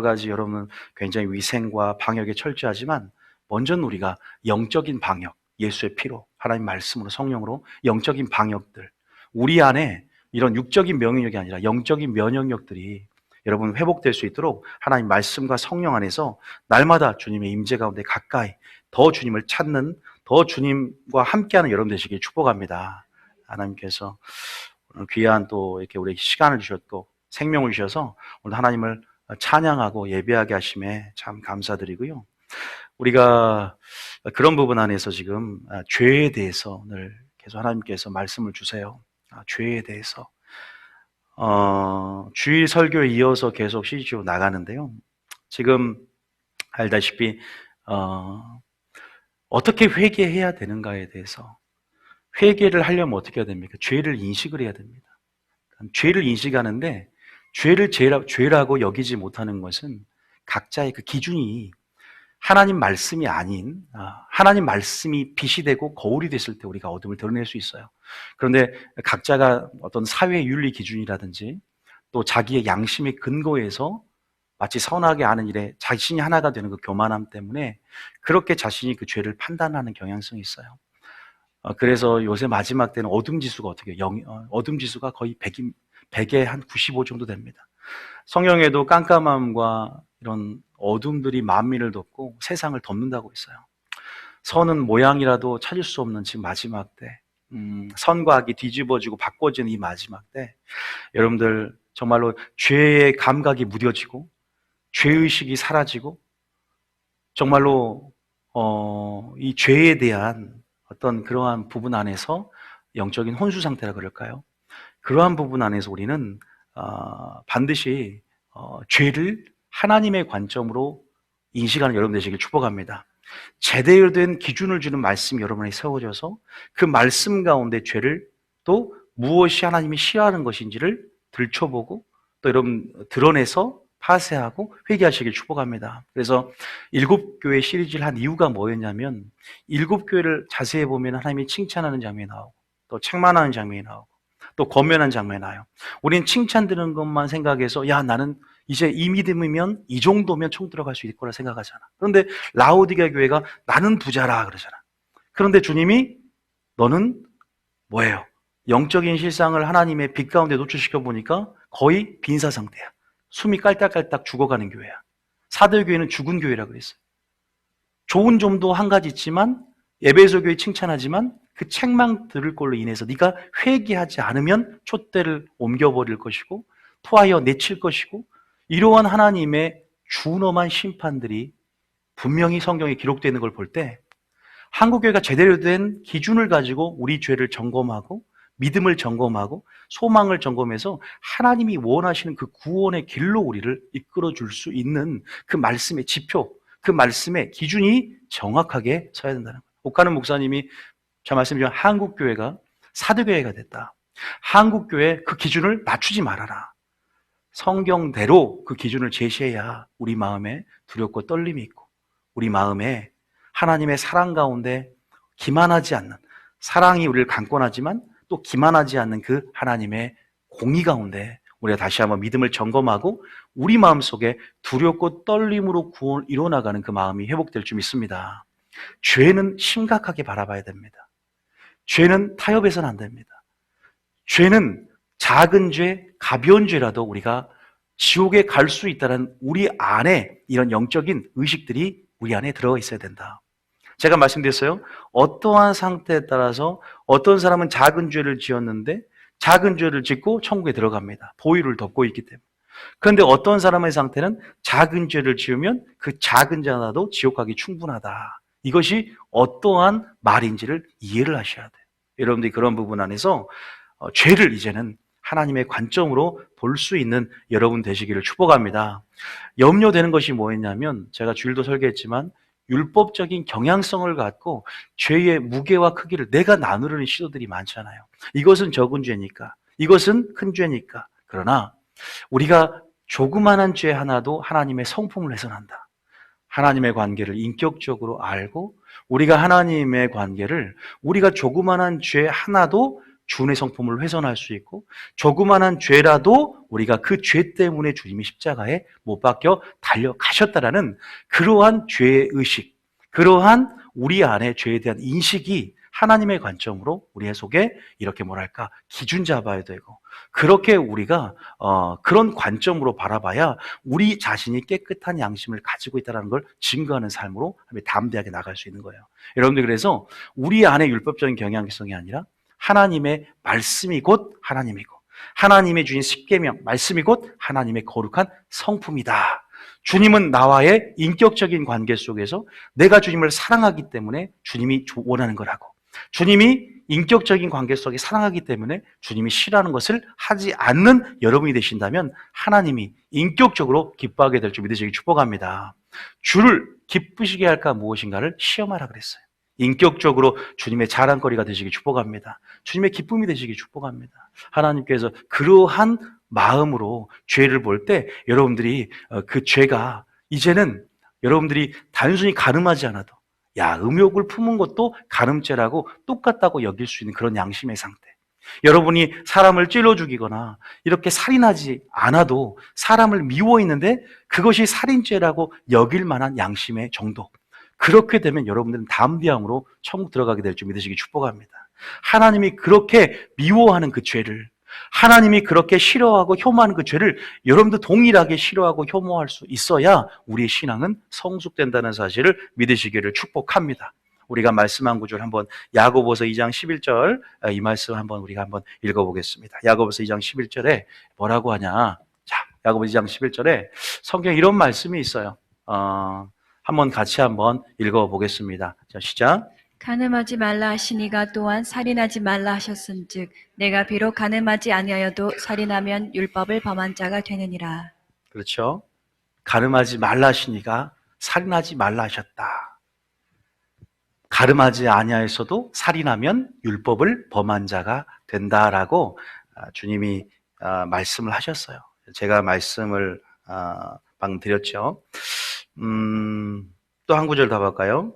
가지 여러분 굉장히 위생과 방역에 철저하지만 먼저는 우리가 영적인 방역, 예수의 피로, 하나님 말씀으로 성령으로 영적인 방역들, 우리 안에 이런 육적인 면역력이 아니라 영적인 면역력들이 여러분 회복될 수 있도록 하나님 말씀과 성령 안에서 날마다 주님의 임재 가운데 가까이 더 주님을 찾는, 더 주님과 함께하는 여러분 되시길 축복합니다. 하나님께서 오늘 귀한 또 이렇게 우리 시간을 주셨고 생명을 주셔서 오늘 하나님을 찬양하고 예배하게 하심에 참 감사드리고요. 우리가 그런 부분 안에서 지금 죄에 대해서 오늘 계속 하나님께서 말씀을 주세요. 죄에 대해서 주일 설교에 이어서 계속 시리즈로 나가는데요. 지금 알다시피 어떻게 회개해야 되는가에 대해서, 회개를 하려면 어떻게 해야 됩니까? 죄를 인식을 해야 됩니다. 죄를 인식하는데 죄를 죄라고 여기지 못하는 것은 각자의 그 기준이 하나님 말씀이 아닌, 하나님 말씀이 빛이 되고 거울이 됐을 때 우리가 어둠을 드러낼 수 있어요. 그런데 각자가 어떤 사회 윤리 기준이라든지 또 자기의 양심의 근거에서 마치 선하게 하는 일에 자신이 하나가 되는 그 교만함 때문에 그렇게 자신이 그 죄를 판단하는 경향성이 있어요. 그래서 요새 마지막 때는 어둠 지수가 어떻게 어둠 지수가 거의 100에 한 95 정도 됩니다. 성경에도 깜깜함과 이런 어둠들이 만민을 덮고 세상을 덮는다고 했어요. 선은 모양이라도 찾을 수 없는 지금 마지막 때, 선과 악이 뒤집어지고 바꿔지는 이 마지막 때, 여러분들 정말로 죄의 감각이 무뎌지고 죄의식이 사라지고 정말로 이 죄에 대한 어떤 그러한 부분 안에서 영적인 혼수 상태라 그럴까요? 그러한 부분 안에서 우리는 반드시 죄를 하나님의 관점으로 인식하는 여러분 되시길 축복합니다. 제대로 된 기준을 주는 말씀이 여러분에게 세워져서 그 말씀 가운데 죄를 또 무엇이 하나님이 싫어하는 것인지를 들춰보고 또 여러분 드러내서 파쇄하고 회개하시길 축복합니다. 그래서 7교회 시리즈를 한 이유가 뭐였냐면 7교회를 자세히 보면 하나님이 칭찬하는 장면이 나오고 또 책망하는 장면이 나오고 또 권면하는 장면이 나요. 우리는 칭찬 드는 것만 생각해서 야 나는 이제 이 믿음이면 이 정도면 총 들어갈 수 있을 거라 생각하잖아. 그런데 라오디게아 교회가 나는 부자라 그러잖아. 그런데 주님이 너는 뭐예요? 영적인 실상을 하나님의 빛 가운데 노출시켜 보니까 거의 빈사 상태야. 숨이 깔딱깔딱 죽어가는 교회야. 사도교회는 죽은 교회라 그랬어요. 좋은 점도 한 가지 있지만 에베소 교회 칭찬하지만 그 책망 들을 걸로 인해서 네가 회개하지 않으면 촛대를 옮겨버릴 것이고 토하여 내칠 것이고 이러한 하나님의 준엄한 심판들이 분명히 성경에 기록되어 있는 걸 볼 때 한국교회가 제대로 된 기준을 가지고 우리 죄를 점검하고 믿음을 점검하고 소망을 점검해서 하나님이 원하시는 그 구원의 길로 우리를 이끌어 줄 수 있는 그 말씀의 지표, 그 말씀의 기준이 정확하게 서야 된다는 거예요. 옥하는 목사님이 저 말씀드린 한국교회가 사도교회가 됐다. 한국교회 그 기준을 낮추지 말아라. 성경대로 그 기준을 제시해야 우리 마음에 두렵고 떨림이 있고 우리 마음에 하나님의 사랑 가운데 기만하지 않는, 사랑이 우리를 강권하지만 또 기만하지 않는 그 하나님의 공의 가운데 우리가 다시 한번 믿음을 점검하고 우리 마음속에 두렵고 떨림으로 구원을 이뤄나가는 그 마음이 회복될 줄 믿습니다. 죄는 심각하게 바라봐야 됩니다. 죄는 타협해서는 안 됩니다. 죄는 작은 죄, 가벼운 죄라도 우리가 지옥에 갈 수 있다는 우리 안에 이런 영적인 의식들이 우리 안에 들어가 있어야 된다. 제가 말씀드렸어요. 어떠한 상태에 따라서 어떤 사람은 작은 죄를 지었는데 작은 죄를 짓고 천국에 들어갑니다. 보혈을 덮고 있기 때문에. 그런데 어떤 사람의 상태는 작은 죄를 지으면 그 작은 죄 하나도 지옥 가기 충분하다. 이것이 어떠한 말인지를 이해를 하셔야 돼요. 여러분들이 그런 부분 안에서 죄를 이제는 하나님의 관점으로 볼 수 있는 여러분 되시기를 축복합니다. 염려되는 것이 뭐였냐면 제가 주일도 설계했지만 율법적인 경향성을 갖고 죄의 무게와 크기를 내가 나누려는 시도들이 많잖아요. 이것은 적은 죄니까, 이것은 큰 죄니까. 그러나 우리가 조그만한 죄 하나도 하나님의 성품을 훼손한다. 하나님의 관계를 인격적으로 알고 우리가 하나님의 관계를 우리가 조그만한 죄 하나도 주님의 성품을 훼손할 수 있고 조그만한 죄라도 우리가 그 죄 때문에 주님이 십자가에 못 박혀 달려가셨다라는 그러한 죄의 의식, 그러한 우리 안에 죄에 대한 인식이 하나님의 관점으로 우리의 속에 이렇게 뭐랄까 기준 잡아야 되고 그렇게 우리가 그런 관점으로 바라봐야 우리 자신이 깨끗한 양심을 가지고 있다는 걸 증거하는 삶으로 담대하게 나갈 수 있는 거예요. 여러분들 그래서 우리 안에 율법적인 경향성이 아니라 하나님의 말씀이 곧 하나님이고 하나님의 주신 십계명 말씀이 곧 하나님의 거룩한 성품이다. 주님은 나와의 인격적인 관계 속에서 내가 주님을 사랑하기 때문에 주님이 원하는 걸 하고 주님이 인격적인 관계 속에 사랑하기 때문에 주님이 싫어하는 것을 하지 않는 여러분이 되신다면 하나님이 인격적으로 기뻐하게 될 줄 믿으시기 축복합니다. 주를 기쁘시게 할까 무엇인가를 시험하라 그랬어요. 인격적으로 주님의 자랑거리가 되시기 축복합니다. 주님의 기쁨이 되시기 축복합니다. 하나님께서 그러한 마음으로 죄를 볼 때 여러분들이 그 죄가 이제는 여러분들이 단순히 가늠하지 않아도 야, 음욕을 품은 것도 가늠죄라고 똑같다고 여길 수 있는 그런 양심의 상태. 여러분이 사람을 찔러 죽이거나 이렇게 살인하지 않아도 사람을 미워 있는데 그것이 살인죄라고 여길 만한 양심의 정도. 그렇게 되면 여러분들은 담대함으로 천국 들어가게 될 줄 믿으시기 축복합니다. 하나님이 그렇게 미워하는 그 죄를 하나님이 그렇게 싫어하고 혐오하는 그 죄를 여러분도 동일하게 싫어하고 혐오할 수 있어야 우리의 신앙은 성숙된다는 사실을 믿으시기를 축복합니다. 우리가 말씀한 구절 한번 야고보서 2장 11절 이 말씀 한번 우리가 한번 읽어보겠습니다. 야고보서 2장 11절에 뭐라고 하냐? 자, 야고보서 2장 11절에 성경에 이런 말씀이 있어요. 한번 같이 한번 읽어보겠습니다. 자, 시작. 간음하지 말라 하시니가 또한 살인하지 말라 하셨은즉 내가 비록 간음하지 아니하여도 살인하면 율법을 범한 자가 되느니라. 그렇죠. 간음하지 말라 하시니가 살인하지 말라 하셨다. 간음하지 아니하였어도 살인하면 율법을 범한 자가 된다라고 주님이 말씀을 하셨어요. 제가 말씀을 방금 드렸죠. 또 한 구절 더 볼까요?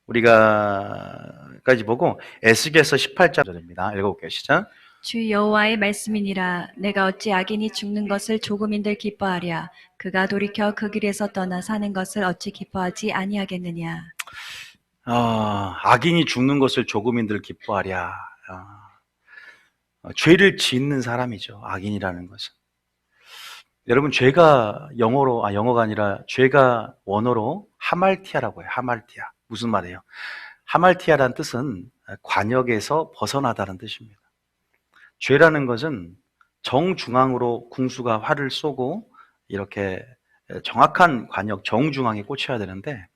우리가까지 보고 에스겔서 18장입니다. 읽어볼게요. 시작. 주 여호와의 말씀이니라. 내가 어찌 악인이 죽는 것을 조금인들 기뻐하랴. 그가 돌이켜 그 길에서 떠나 사는 것을 어찌 기뻐하지 아니하겠느냐. 악인이 죽는 것을 조금인들 기뻐하랴. 죄를 짓는 사람이죠. 악인이라는 것은. 여러분 죄가 영어가 아니라 죄가 원어로 하말티아라고 해요. 하말티아. 무슨 말이에요? 하말티아라는 뜻은 관역에서 벗어나다는 뜻입니다. 죄라는 것은 정중앙으로 궁수가 활을 쏘고 이렇게 정확한 관역 정중앙에 꽂혀야 되는데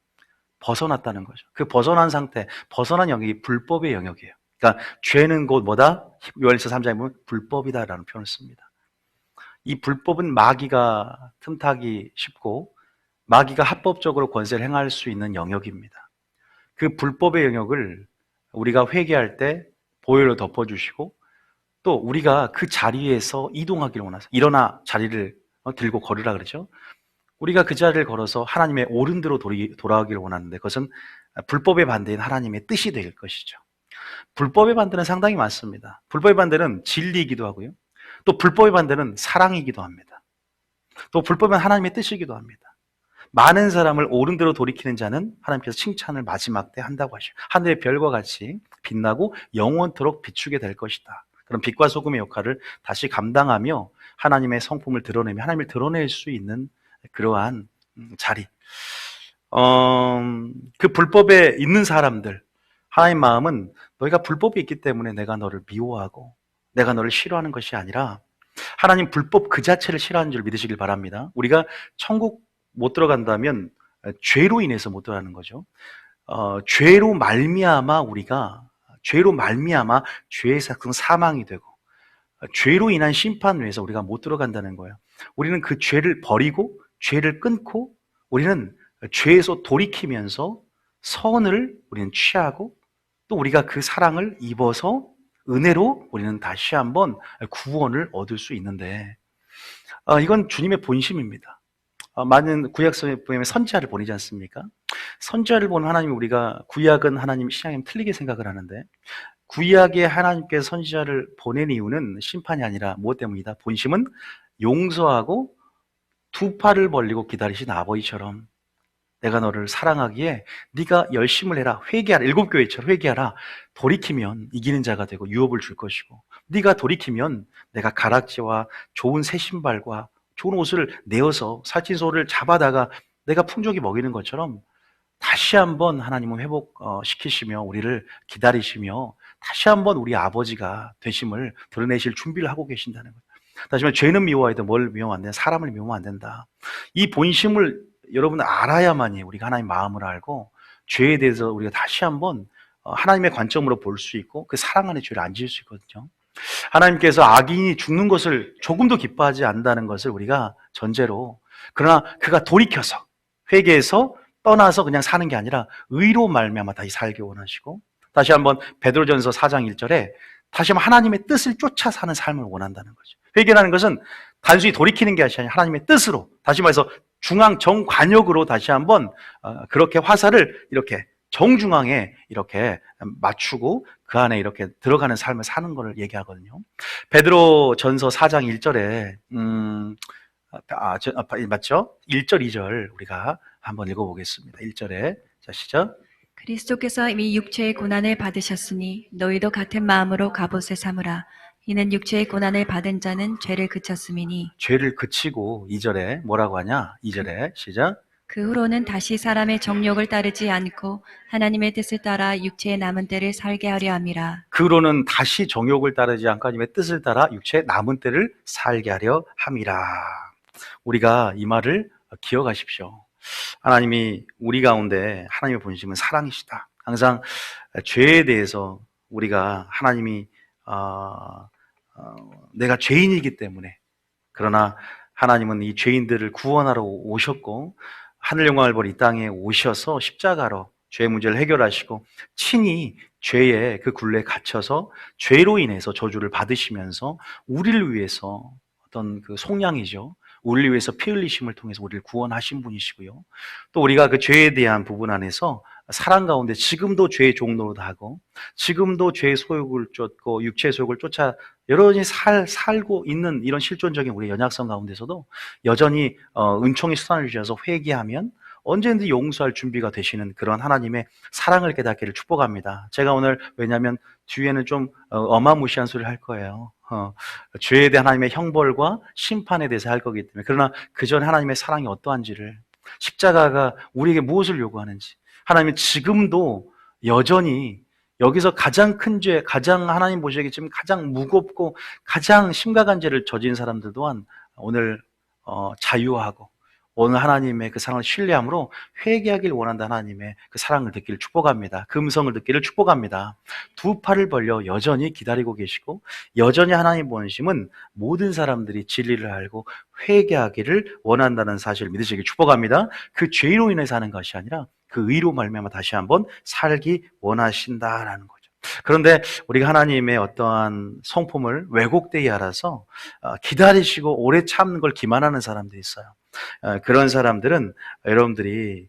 벗어났다는 거죠. 그 벗어난 상태, 벗어난 영역이 불법의 영역이에요. 그러니까 죄는 곧 뭐다? 요한일서 3장에 보면 불법이다라는 표현을 씁니다. 이 불법은 마귀가 틈타기 쉽고 마귀가 합법적으로 권세를 행할 수 있는 영역입니다. 그 불법의 영역을 우리가 회개할 때 보혈로 덮어주시고 또 우리가 그 자리에서 이동하기를 원하세요. 일어나 자리를 들고 걸으라 그러죠. 우리가 그 자리를 걸어서 하나님의 옳은 대로 돌아가기를 원하는데 그것은 불법의 반대인 하나님의 뜻이 될 것이죠. 불법의 반대는 상당히 많습니다. 불법의 반대는 진리이기도 하고요. 또 불법의 반대는 사랑이기도 합니다. 또 불법은 하나님의 뜻이기도 합니다. 많은 사람을 옳은 대로 돌이키는 자는 하나님께서 칭찬을 마지막 때 한다고 하시고 하늘의 별과 같이 빛나고 영원토록 비추게 될 것이다. 그런 빛과 소금의 역할을 다시 감당하며 하나님의 성품을 드러내며 하나님을 드러낼 수 있는 그러한 자리. 그 불법에 있는 사람들 하나님 마음은 너희가 불법이 있기 때문에 내가 너를 미워하고 내가 너를 싫어하는 것이 아니라 하나님 불법 그 자체를 싫어하는 줄 믿으시길 바랍니다. 우리가 천국 못 들어간다면 죄로 인해서 못 들어가는 거죠. 죄로 말미암아 죄의 사망이 되고 죄로 인한 심판 위에서 우리가 못 들어간다는 거예요. 우리는 그 죄를 버리고 죄를 끊고 우리는 죄에서 돌이키면서 선을 우리는 취하고 또 우리가 그 사랑을 입어서 은혜로 우리는 다시 한번 구원을 얻을 수 있는데 이건 주님의 본심입니다. 많은 구약 성경에 선지자를 보내지 않습니까? 선지자를 보는 하나님, 우리가 구약은 하나님, 신약은 틀리게 생각을 하는데, 구약의 하나님께서 선지자를 보낸 이유는 심판이 아니라 무엇 때문이다? 본심은 용서하고 두 팔을 벌리고 기다리신 아버지처럼 내가 너를 사랑하기에 네가 열심을 해라, 회개하라, 일곱 교회처럼 회개하라, 돌이키면 이기는 자가 되고 유업을 줄 것이고, 네가 돌이키면 내가 가락지와 좋은 새 신발과 좋은 옷을 내어서 살찐 소를 잡아다가 내가 풍족히 먹이는 것처럼 다시 한번 하나님은 회복시키시며 우리를 기다리시며 다시 한번 우리 아버지가 되심을 드러내실 준비를 하고 계신다는 거예요. 다시 말해, 죄는 미워야 돼. 뭘 미워하면 안 된다? 사람을 미워하면 안 된다. 이 본심을 여러분 알아야만이 우리가 하나님 마음을 알고 죄에 대해서 우리가 다시 한번 하나님의 관점으로 볼 수 있고 그 사랑 안에 죄를 안 지을 수 있거든요. 하나님께서 악인이 죽는 것을 조금도 기뻐하지 않는다는 것을 우리가 전제로, 그러나 그가 돌이켜서 회개해서 떠나서 그냥 사는 게 아니라 의로 말미암아 다시 살기 원하시고, 다시 한번 베드로전서 4장 1절에 다시 한번 하나님의 뜻을 쫓아 사는 삶을 원한다는 거죠. 회개라는 것은 단순히 돌이키는 게 아니라 하나님의 뜻으로, 다시 말해서 중앙 정관역으로 다시 한번 그렇게 화살을 이렇게 정중앙에 이렇게 맞추고 그 안에 이렇게 들어가는 삶을 사는 것을 얘기하거든요. 베드로전서 4장 1절에 맞죠? 1절, 2절 우리가 한번 읽어보겠습니다. 1절에 자, 시작. 그리스도께서 이미 육체의 고난을 받으셨으니 너희도 같은 마음으로 갑옷을 삼으라. 이는 육체의 고난을 받은 자는 죄를 그쳤음이니. 죄를 그치고 2절에 뭐라고 하냐? 2절에 시작. 그 후로는 다시 사람의 정욕을 따르지 않고 하나님의 뜻을 따라 육체의 남은 때를 살게 하려 함이라. 그 후로는 다시 정욕을 따르지 않고 하나님의 뜻을 따라 육체의 남은 때를 살게 하려 함이라. 우리가 이 말을 기억하십시오. 하나님이 우리 가운데 하나님의 본심은 사랑이시다. 항상 죄에 대해서 우리가 하나님이 내가 죄인이기 때문에, 그러나 하나님은 이 죄인들을 구원하러 오셨고 하늘 영광을 볼 이 땅에 오셔서 십자가로 죄의 문제를 해결하시고 친히 죄의 그 굴레에 갇혀서 죄로 인해서 저주를 받으시면서 우리를 위해서 어떤 그 속량이죠. 우리를 위해서 피 흘리심을 통해서 우리를 구원하신 분이시고요. 또 우리가 그 죄에 대한 부분 안에서 사랑 가운데 지금도 죄의 종로로 하고 지금도 죄의 소욕을 쫓고 육체의 소욕을 쫓아 여전히 살고 있는 이런 실존적인 우리 연약성 가운데서도 여전히 은총의 수단을 주셔서 회개하면 언제든지 용서할 준비가 되시는 그런 하나님의 사랑을 깨닫기를 축복합니다. 제가 오늘 왜냐하면 뒤에는 좀 어마무시한 소리를 할 거예요. 죄에 대한 하나님의 형벌과 심판에 대해서 할 거기 때문에, 그러나 그 전 하나님의 사랑이 어떠한지를, 십자가가 우리에게 무엇을 요구하는지, 하나님은 지금도 여전히 여기서 가장 큰 죄, 가장 하나님 보시기에 지금 가장 무겁고 가장 심각한 죄를 저진 사람들 또한 오늘 자유하고 오늘 하나님의 그 사랑을 신뢰함으로 회개하길 원한다. 하나님의 그 사랑을 듣기를 축복합니다. 그 음성을 듣기를 축복합니다. 두 팔을 벌려 여전히 기다리고 계시고 여전히 하나님 본심은 모든 사람들이 진리를 알고 회개하기를 원한다는 사실을 믿으시길 축복합니다. 그 죄로 인해서 하는 것이 아니라 그 의로 말미암아 다시 한번 살기 원하신다라는 거죠. 그런데 우리가 하나님의 어떠한 성품을 왜곡되게 알아서 기다리시고 오래 참는 걸 기만하는 사람들이 있어요. 그런 사람들은 여러분들이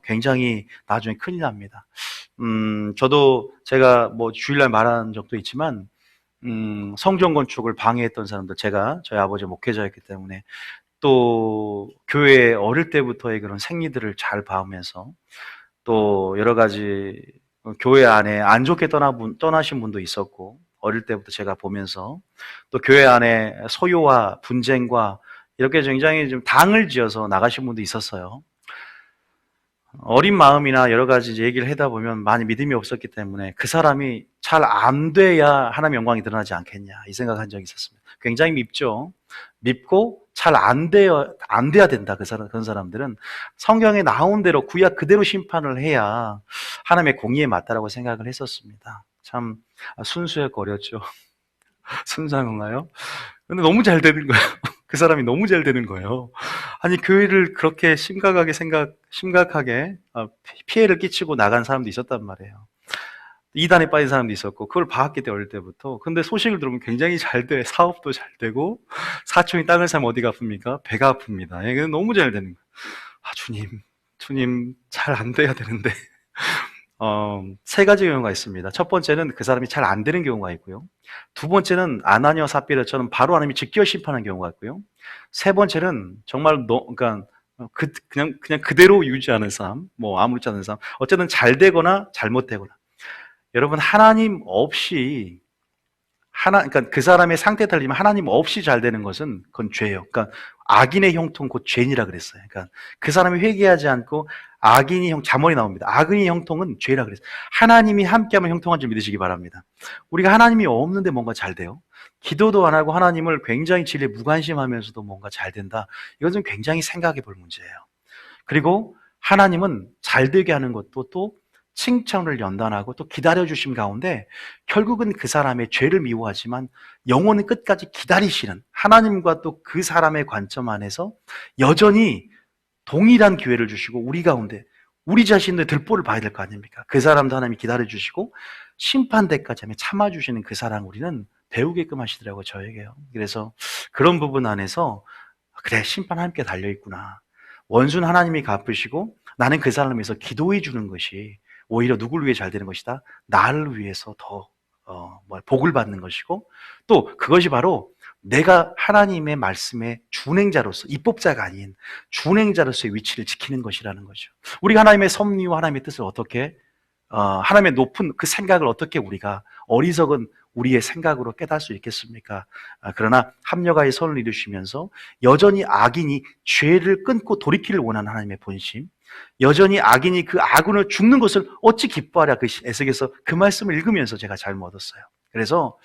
굉장히 나중에 큰일 납니다. 저도 제가 뭐 주일날 말한 적도 있지만 성전 건축을 방해했던 사람들, 제가 저희 아버지 목회자였기 때문에 또 교회 어릴 때부터의 그런 생리들을 잘 봐오면서 또 여러 가지 교회 안에 안 좋게 떠나신 분도 있었고 어릴 때부터 제가 보면서 또 교회 안에 소요와 분쟁과 이렇게 굉장히 좀 당을 지어서 나가신 분도 있었어요. 어린 마음이나 여러 가지 얘기를 하다 보면 많이 믿음이 없었기 때문에 그 사람이 잘 안 돼야 하나님의 영광이 드러나지 않겠냐 이 생각한 적이 있었습니다. 굉장히 밉죠. 밉고 잘 안 돼야 된다. 그런 사람들은 성경에 나온 대로 구약 그대로 심판을 해야 하나님의 공의에 맞다라고 생각을 했었습니다. 참 순수했고 어렸죠. 순수한 건가요? 근데 너무 잘 되는 거예요. 그 사람이 너무 잘 되는 거예요. 아니, 교회를 그렇게 심각하게 피해를 끼치고 나간 사람도 있었단 말이에요. 이단에 빠진 사람도 있었고, 그걸 봐왔기 때문에 어릴 때부터. 근데 소식을 들으면 굉장히 잘 돼. 사업도 잘 되고, 사촌이 땅을 사면 어디가 아픕니까? 배가 아픕니다. 이게 너무 잘 되는 거예요. 아, 주님, 주님, 잘 안 돼야 되는데. 세 가지 경우가 있습니다. 첫 번째는 그 사람이 잘 안 되는 경우가 있고요. 두 번째는 아나니아 삽비라처럼 바로 하나님이 직결 심판하는 경우가 있고요. 세 번째는 정말 그러니까 그냥 그대로 유지하는 삶, 뭐 아무렇지 않은 삶. 어쨌든 잘 되거나 잘못되거나. 여러분, 하나님 없이 그러니까 그 사람의 상태에 따르면 하나님 없이 잘 되는 것은 그건 죄예요. 그러니까 악인의 형통 곧 죄니라 그랬어요. 그러니까 그 사람이 회개하지 않고 잠언이 나옵니다. 악인의 형통은 죄라 그랬어요. 하나님이 함께하면 형통한 줄 믿으시기 바랍니다. 우리가 하나님이 없는데 뭔가 잘 돼요. 기도도 안 하고 하나님을 굉장히 진리에 무관심하면서도 뭔가 잘 된다. 이것은 굉장히 생각해 볼 문제예요. 그리고 하나님은 잘 되게 하는 것도 또 칭찬을 연단하고 또 기다려주심 가운데 결국은 그 사람의 죄를 미워하지만 영원히 끝까지 기다리시는 하나님과 또 그 사람의 관점 안에서 여전히 동일한 기회를 주시고 우리 가운데 우리 자신의 들보를 봐야 될 거 아닙니까? 그 사람도 하나님이 기다려주시고 심판대까지 참아주시는 그 사랑 우리는 배우게끔 하시더라고요, 저에게요. 그래서 그런 부분 안에서 그래, 심판 함께 달려있구나. 원수는 하나님이 갚으시고 나는 그 사람을 위해서 기도해 주는 것이 오히려 누구를 위해 잘 되는 것이다? 나를 위해서 더 복을 받는 것이고 또 그것이 바로 내가 하나님의 말씀의 준행자로서 입법자가 아닌 준행자로서의 위치를 지키는 것이라는 거죠. 우리가 하나님의 섭리와 하나님의 뜻을 어떻게 하나님의 높은 그 생각을 어떻게 우리가 어리석은 우리의 생각으로 깨달을 수 있겠습니까? 그러나 합력하여 선을 이루시면서 여전히 악인이 죄를 끊고 돌이키를 원하는 하나님의 본심, 여전히 악인이 그 악운을 죽는 것을 어찌 기뻐하랴, 그 에스겔서 그 말씀을 읽으면서 제가 잘 얻었어요. 그래서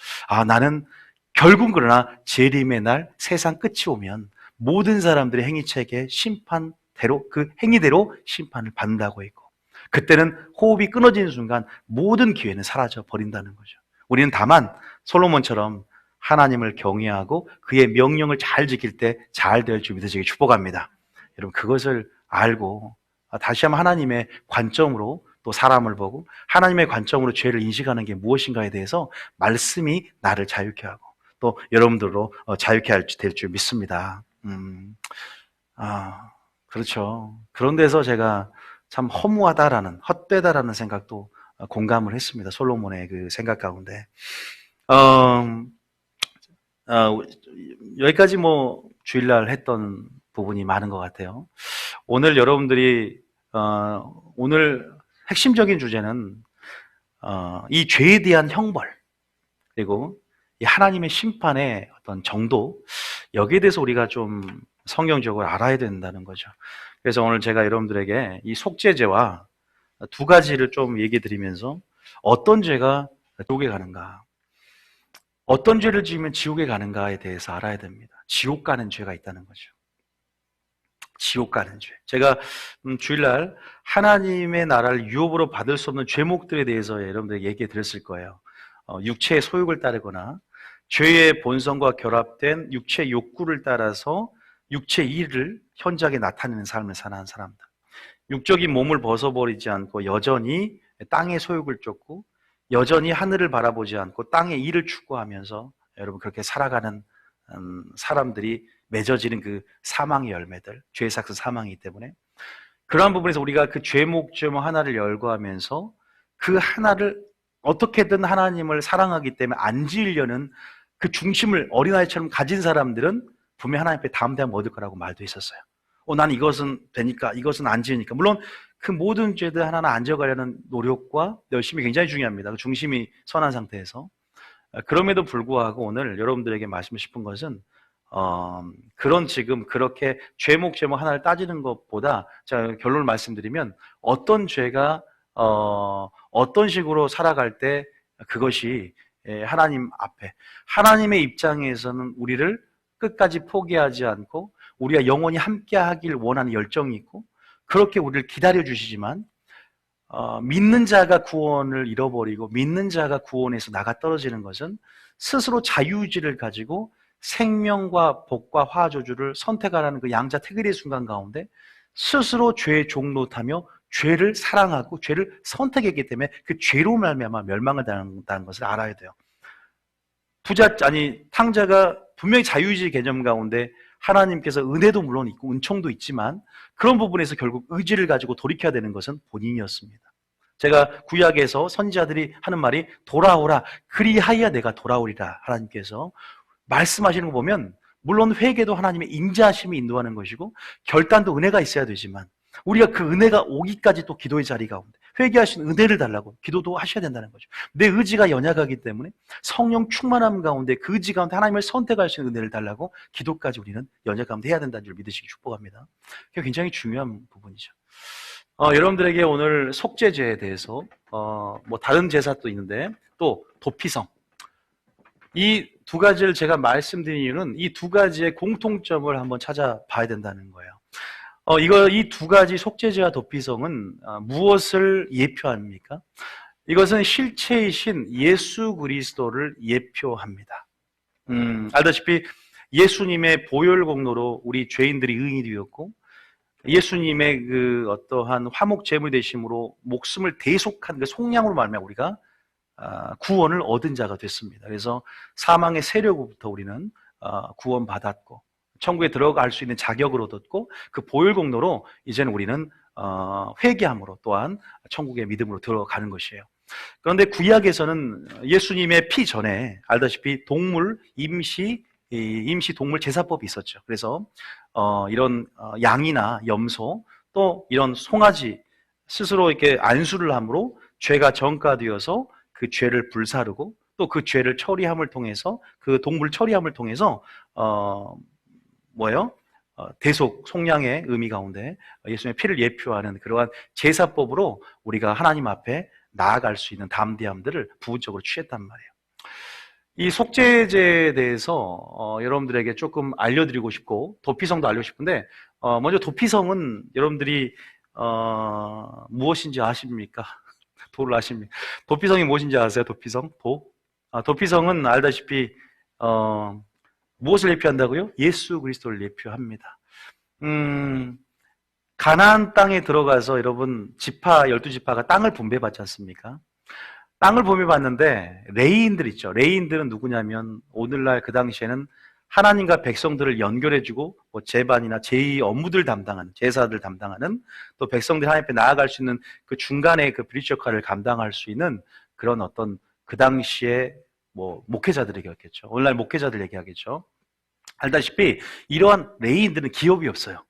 나는 결국 그러나 재림의 날 세상 끝이 오면 모든 사람들의 행위책에 심판대로 그 행위대로 심판을 받는다고 했고 그때는 호흡이 끊어지는 순간 모든 기회는 사라져 버린다는 거죠. 우리는 다만 솔로몬처럼 하나님을 경외하고 그의 명령을 잘 지킬 때 잘 될 줄 믿으시기 축복합니다. 여러분, 그것을 알고 다시 한번 하나님의 관점으로 또 사람을 보고 하나님의 관점으로 죄를 인식하는 게 무엇인가에 대해서 말씀이 나를 자유케 하고 또 여러분들로 자유케 될 줄 믿습니다. 그렇죠. 그런 데서 제가 참 허무하다라는, 헛되다라는 생각도 공감을 했습니다. 솔로몬의 그 생각 가운데. 여기까지 뭐 주일날 했던 부분이 많은 것 같아요. 오늘 여러분들이, 오늘 핵심적인 주제는, 이 죄에 대한 형벌, 그리고 이 하나님의 심판의 어떤 정도, 여기에 대해서 우리가 좀 성경적으로 알아야 된다는 거죠. 그래서 오늘 제가 여러분들에게 이 속죄죄와 두 가지를 좀 얘기해 드리면서 어떤 죄가 지옥에 가는가, 어떤 죄를 지으면 지옥에 가는가에 대해서 알아야 됩니다. 지옥 가는 죄가 있다는 거죠. 지옥 가는 죄. 제가 주일날 하나님의 나라를 유업으로 받을 수 없는 죄목들에 대해서 여러분들에게 얘기해 드렸을 거예요. 육체의 소욕을 따르거나 죄의 본성과 결합된 육체의 욕구를 따라서 육체의 일을 현저하게 나타내는 삶을 사는 사람들. 육적인 몸을 벗어버리지 않고 여전히 땅의 소욕을 쫓고 여전히 하늘을 바라보지 않고 땅의 일을 추구하면서 여러분 그렇게 살아가는 사람들이 맺어지는 그 사망의 열매들, 죄의 삭스 사망이기 때문에 그러한 부분에서 우리가 그 죄목 하나를 열거하면서 그 하나를 어떻게든 하나님을 사랑하기 때문에 안 지으려는 그 중심을 어린아이처럼 가진 사람들은 분명히 하나님 앞에 담대함 얻을 거라고 말도 했었어요. 난 이것은 되니까, 이것은 안 지으니까. 물론 그 모든 죄들 하나하나 안 지어가려는 노력과 열심이 굉장히 중요합니다. 그 중심이 선한 상태에서. 그럼에도 불구하고 오늘 여러분들에게 말씀하고 싶은 것은 그런 지금 그렇게 죄목 하나를 따지는 것보다 제가 결론을 말씀드리면 어떤 죄가 어떤 식으로 살아갈 때 그것이 하나님 앞에 하나님의 입장에서는 우리를 끝까지 포기하지 않고 우리가 영원히 함께 하길 원하는 열정이 있고 그렇게 우리를 기다려 주시지만 믿는 자가 구원을 잃어버리고 믿는 자가 구원에서 나가 떨어지는 것은 스스로 자유의지를 가지고 생명과 복과 화저주를 선택하라는 그 양자택일의 순간 가운데 스스로 죄의 종노타며 죄를 사랑하고 죄를 선택했기 때문에 그 죄로 말미암아 멸망을 당한다는 것을 알아야 돼요. 탕자가 분명히 자유의지 개념 가운데 하나님께서 은혜도 물론 있고 은총도 있지만 그런 부분에서 결국 의지를 가지고 돌이켜야 되는 것은 본인이었습니다. 제가 구약에서 선지자들이 하는 말이 돌아오라 그리하여 내가 돌아오리라 하나님께서 말씀하시는 거 보면 물론 회개도 하나님의 인자하심이 인도하는 것이고 결단도 은혜가 있어야 되지만 우리가 그 은혜가 오기까지 또 기도의 자리 가운데 회개하신 은혜를 달라고 기도도 하셔야 된다는 거죠. 내 의지가 연약하기 때문에 성령 충만함 가운데 그 의지 가운데 하나님을 선택할 수 있는 은혜를 달라고 기도까지 우리는 연약 가운데 해야 된다는 줄 믿으시기 축복합니다. 그게 굉장히 중요한 부분이죠. 여러분들에게 오늘 속죄제에 대해서 뭐 다른 제사도 있는데 또 도피성 이 두 가지를 제가 말씀드린 이유는 이 두 가지의 공통점을 한번 찾아봐야 된다는 거예요. 이 두 가지 속죄제와 도피성은 무엇을 예표합니까? 이것은 실체이신 예수 그리스도를 예표합니다. 알다시피 예수님의 보혈 공로로 우리 죄인들이 의인이 되었고 예수님의 그 어떠한 화목 제물 되심으로 목숨을 대속한 그 속량으로 말미암아 우리가 구원을 얻은 자가 됐습니다. 그래서 사망의 세력으로부터 우리는 구원받았고 천국에 들어갈 수 있는 자격을 얻었고 그 보혈 공로로 이제는 우리는 회개함으로 또한 천국의 믿음으로 들어가는 것이에요. 그런데 구약에서는 예수님의 피 전에 알다시피 임시 동물 제사법이 있었죠. 그래서 이런 양이나 염소 또 이런 송아지 스스로 이렇게 안수를 함으로 죄가 전가되어서 그 죄를 불사르고 또 그 죄를 처리함을 통해서 그 동물 처리함을 통해서 대속 속량의 의미 가운데 예수님의 피를 예표하는 그러한 제사법으로 우리가 하나님 앞에 나아갈 수 있는 담대함들을 부분적으로 취했단 말이에요. 이 속죄제에 대해서 여러분들에게 조금 알려드리고 싶고 도피성도 알고 싶은데 먼저 도피성은 여러분들이 무엇인지 아십니까? 도를 아십니까? 도피성이 무엇인지 아세요? 도피성? 도피성은 알다시피 무엇을 예표한다고요? 예수 그리스도를 예표합니다. 가나안 땅에 들어가서 여러분 12지파가 땅을 분배받지 않습니까? 땅을 분배받는데 레위인들 있죠. 레위인들은 누구냐면 오늘날 그 당시에는 하나님과 백성들을 연결해주고 뭐 제반이나 제2 업무들 담당하는 제사들 담당하는 또 백성들이 하나님 앞에 나아갈 수 있는 그 중간에 그 브리지 역할을 감당할 수 있는 그런 어떤 그 당시에 뭐 목회자들에게였겠죠. 오늘날 목회자들 얘기하겠죠. 알다시피 이러한 레위인들은 기업이 없어요.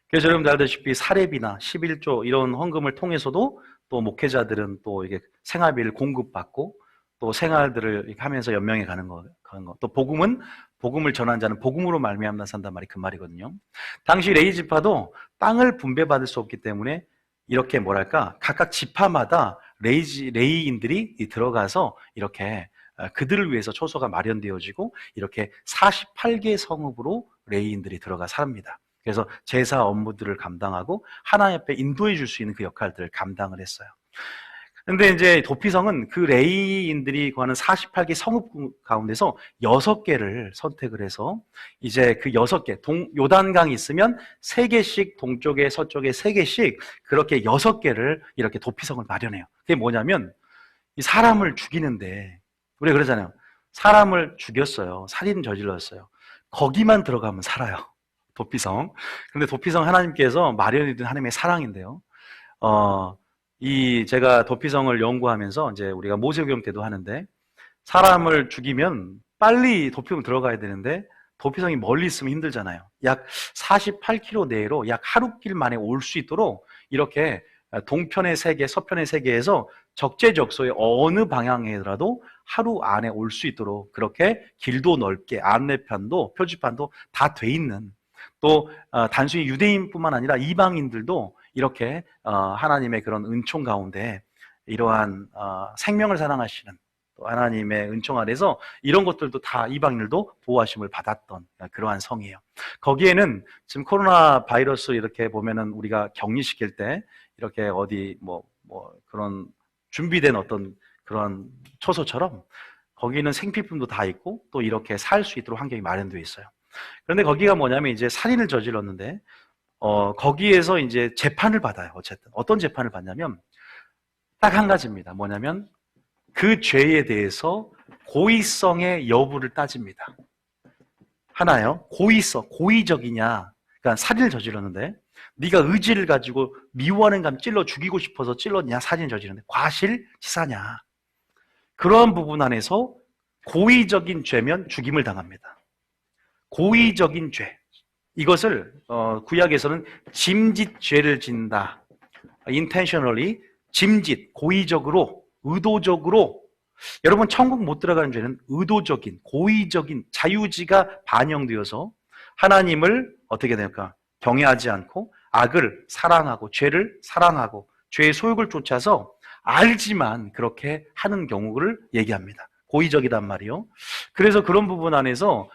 그래서 여러분들 알다시피 사렙이나 11조 이런 헌금을 통해서도 또 목회자들은 또 이게 생활비를 공급받고 또 생활들을 하면서 연명해 가는 거. 또 복음을 전한 자는 복음으로 말미암아 산단 말이 그 말이거든요. 당시 레위 지파도 땅을 분배받을 수 없기 때문에 이렇게 각각 지파마다 레위인들이 들어가서 이렇게 그들을 위해서 초소가 마련되어지고 이렇게 48개 성읍으로 레위인들이 들어가 삽니다. 그래서 제사 업무들을 감당하고 하나님 앞에 인도해 줄 수 있는 그 역할들을 감당을 했어요. 근데 이제 도피성은 그 레위인들이 구하는 48개 성읍 가운데서 6개를 선택을 해서 이제 그 6개, 요단강이 있으면 3개씩 동쪽에 서쪽에 3개씩 그렇게 6개를 이렇게 도피성을 마련해요. 그게 뭐냐면 이 사람을 죽이는데 우리가 그러잖아요. 사람을 죽였어요. 살인 저질렀어요. 거기만 들어가면 살아요. 도피성. 근데 도피성 하나님께서 마련해 둔 하나님의 사랑인데요. 제가 도피성을 연구하면서 이제 우리가 모세오경 때도 하는데 사람을 죽이면 빨리 도피성 들어가야 되는데 도피성이 멀리 있으면 힘들잖아요. 약 48km 내로 약 하루길 만에 올 수 있도록 이렇게 동편의 세계, 서편의 세계에서 적재적소에 어느 방향이라도 하루 안에 올 수 있도록 그렇게 길도 넓게 안내판도 표지판도 다 돼 있는 또 단순히 유대인뿐만 아니라 이방인들도 이렇게 하나님의 그런 은총 가운데 이러한 생명을 사랑하시는 또 하나님의 은총 아래서 이런 것들도 다 이방인들도 보호하심을 받았던 그러한 성이에요. 거기에는 지금 코로나 바이러스 이렇게 보면은 우리가 격리시킬 때 이렇게 어디 그런 준비된 어떤 그런 초소처럼 거기는 생필품도 다 있고 또 이렇게 살 수 있도록 환경이 마련되어 있어요. 그런데 거기가 뭐냐면 이제 살인을 저질렀는데 거기에서 이제 재판을 받아요. 어쨌든 어떤 재판을 받냐면 딱 한 가지입니다. 뭐냐면 그 죄에 대해서 고의성의 여부를 따집니다. 하나요. 고의적이냐. 그러니까 살인을 저질렀는데 네가 의지를 가지고 미워하는 감 찔러 죽이고 싶어서 찔렀냐, 살인을 저질렀는데 과실치사냐. 그러한 부분 안에서 고의적인 죄면 죽임을 당합니다. 고의적인 죄. 이것을 구약에서는 짐짓죄를 짓는다. intentionally, 짐짓, 고의적으로, 의도적으로. 여러분, 천국 못 들어가는 죄는 의도적인, 고의적인 자유지가 반영되어서 하나님을 어떻게 될까? 경외하지 않고 악을 사랑하고 죄를 사랑하고 죄의 소욕을 쫓아서 알지만 그렇게 하는 경우를 얘기합니다. 고의적이란 말이요. 그래서 그런 부분 안에서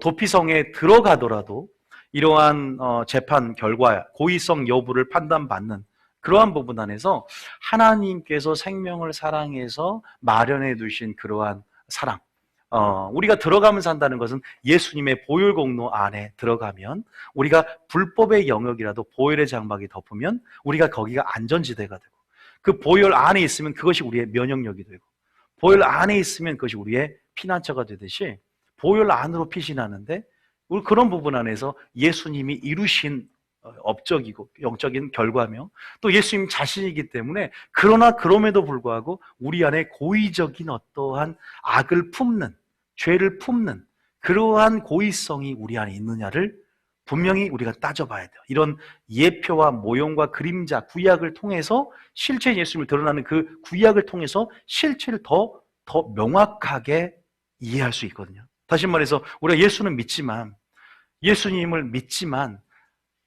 도피성에 들어가더라도 이러한 재판 결과 고의성 여부를 판단받는 그러한 부분 안에서 하나님께서 생명을 사랑해서 마련해 두신 그러한 사랑, 우리가 들어가면 산다는 것은 예수님의 보혈 공로 안에 들어가면 우리가 불법의 영역이라도 보혈의 장막이 덮으면 우리가 거기가 안전지대가 되고 그 보혈 안에 있으면 그것이 우리의 면역력이 되고 보혈 안에 있으면 그것이 우리의 피난처가 되듯이 보혈 안으로 피신하는데 우리 그런 부분 안에서 예수님이 이루신 업적이고 영적인 결과며 또 예수님 자신이기 때문에 그러나 그럼에도 불구하고 우리 안에 고의적인 어떠한 악을 품는 죄를 품는 그러한 고의성이 우리 안에 있느냐를 분명히 우리가 따져봐야 돼요. 이런 예표와 모형과 그림자 구약을 통해서 실제 예수님을 드러나는 그 구약을 통해서 실체를 더 명확하게 이해할 수 있거든요. 다시 말해서 우리가 예수님을 믿지만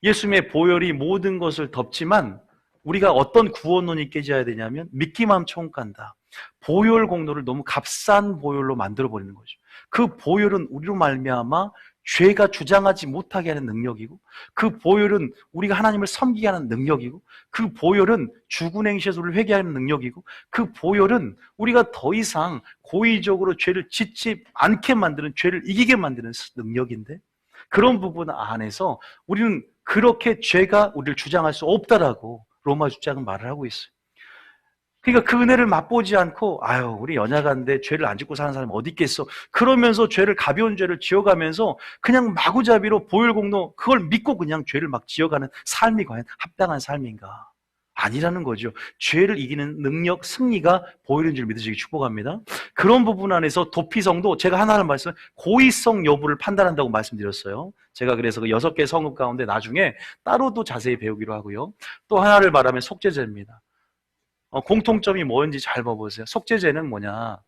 예수님의 보혈이 모든 것을 덮지만 우리가 어떤 구원론이 깨져야 되냐면 믿기만 총 간다. 보혈 공로를 너무 값싼 보혈로 만들어버리는 거죠. 그 보혈은 우리로 말미암아 죄가 주장하지 못하게 하는 능력이고 그 보혈은 우리가 하나님을 섬기게 하는 능력이고 그 보혈은 죽은 행실에서 우리를 회개하는 능력이고 그 보혈은 우리가 더 이상 고의적으로 죄를 짓지 않게 만드는 죄를 이기게 만드는 능력인데 그런 부분 안에서 우리는 그렇게 죄가 우리를 주장할 수 없다라고 로마 주장은 말을 하고 있어요. 그러니까 그 은혜를 맛보지 않고 우리 연약한데 죄를 안 짓고 사는 사람이 어디 있겠어. 그러면서 가벼운 죄를 지어가면서 그냥 마구잡이로 보혈 공로 그걸 믿고 그냥 죄를 막 지어가는 삶이 과연 합당한 삶인가? 아니라는 거죠. 죄를 이기는 능력, 승리가 보혈인 줄 믿으시기 축복합니다. 그런 부분 안에서 도피성도 제가 하나를 말씀, 고의성 여부를 판단한다고 말씀드렸어요. 제가 그래서 그 6개 성읍 가운데 나중에 따로도 자세히 배우기로 하고요. 또 하나를 말하면 속죄제입니다. 공통점이 뭔지 잘 봐보세요. 속죄제는 뭐냐?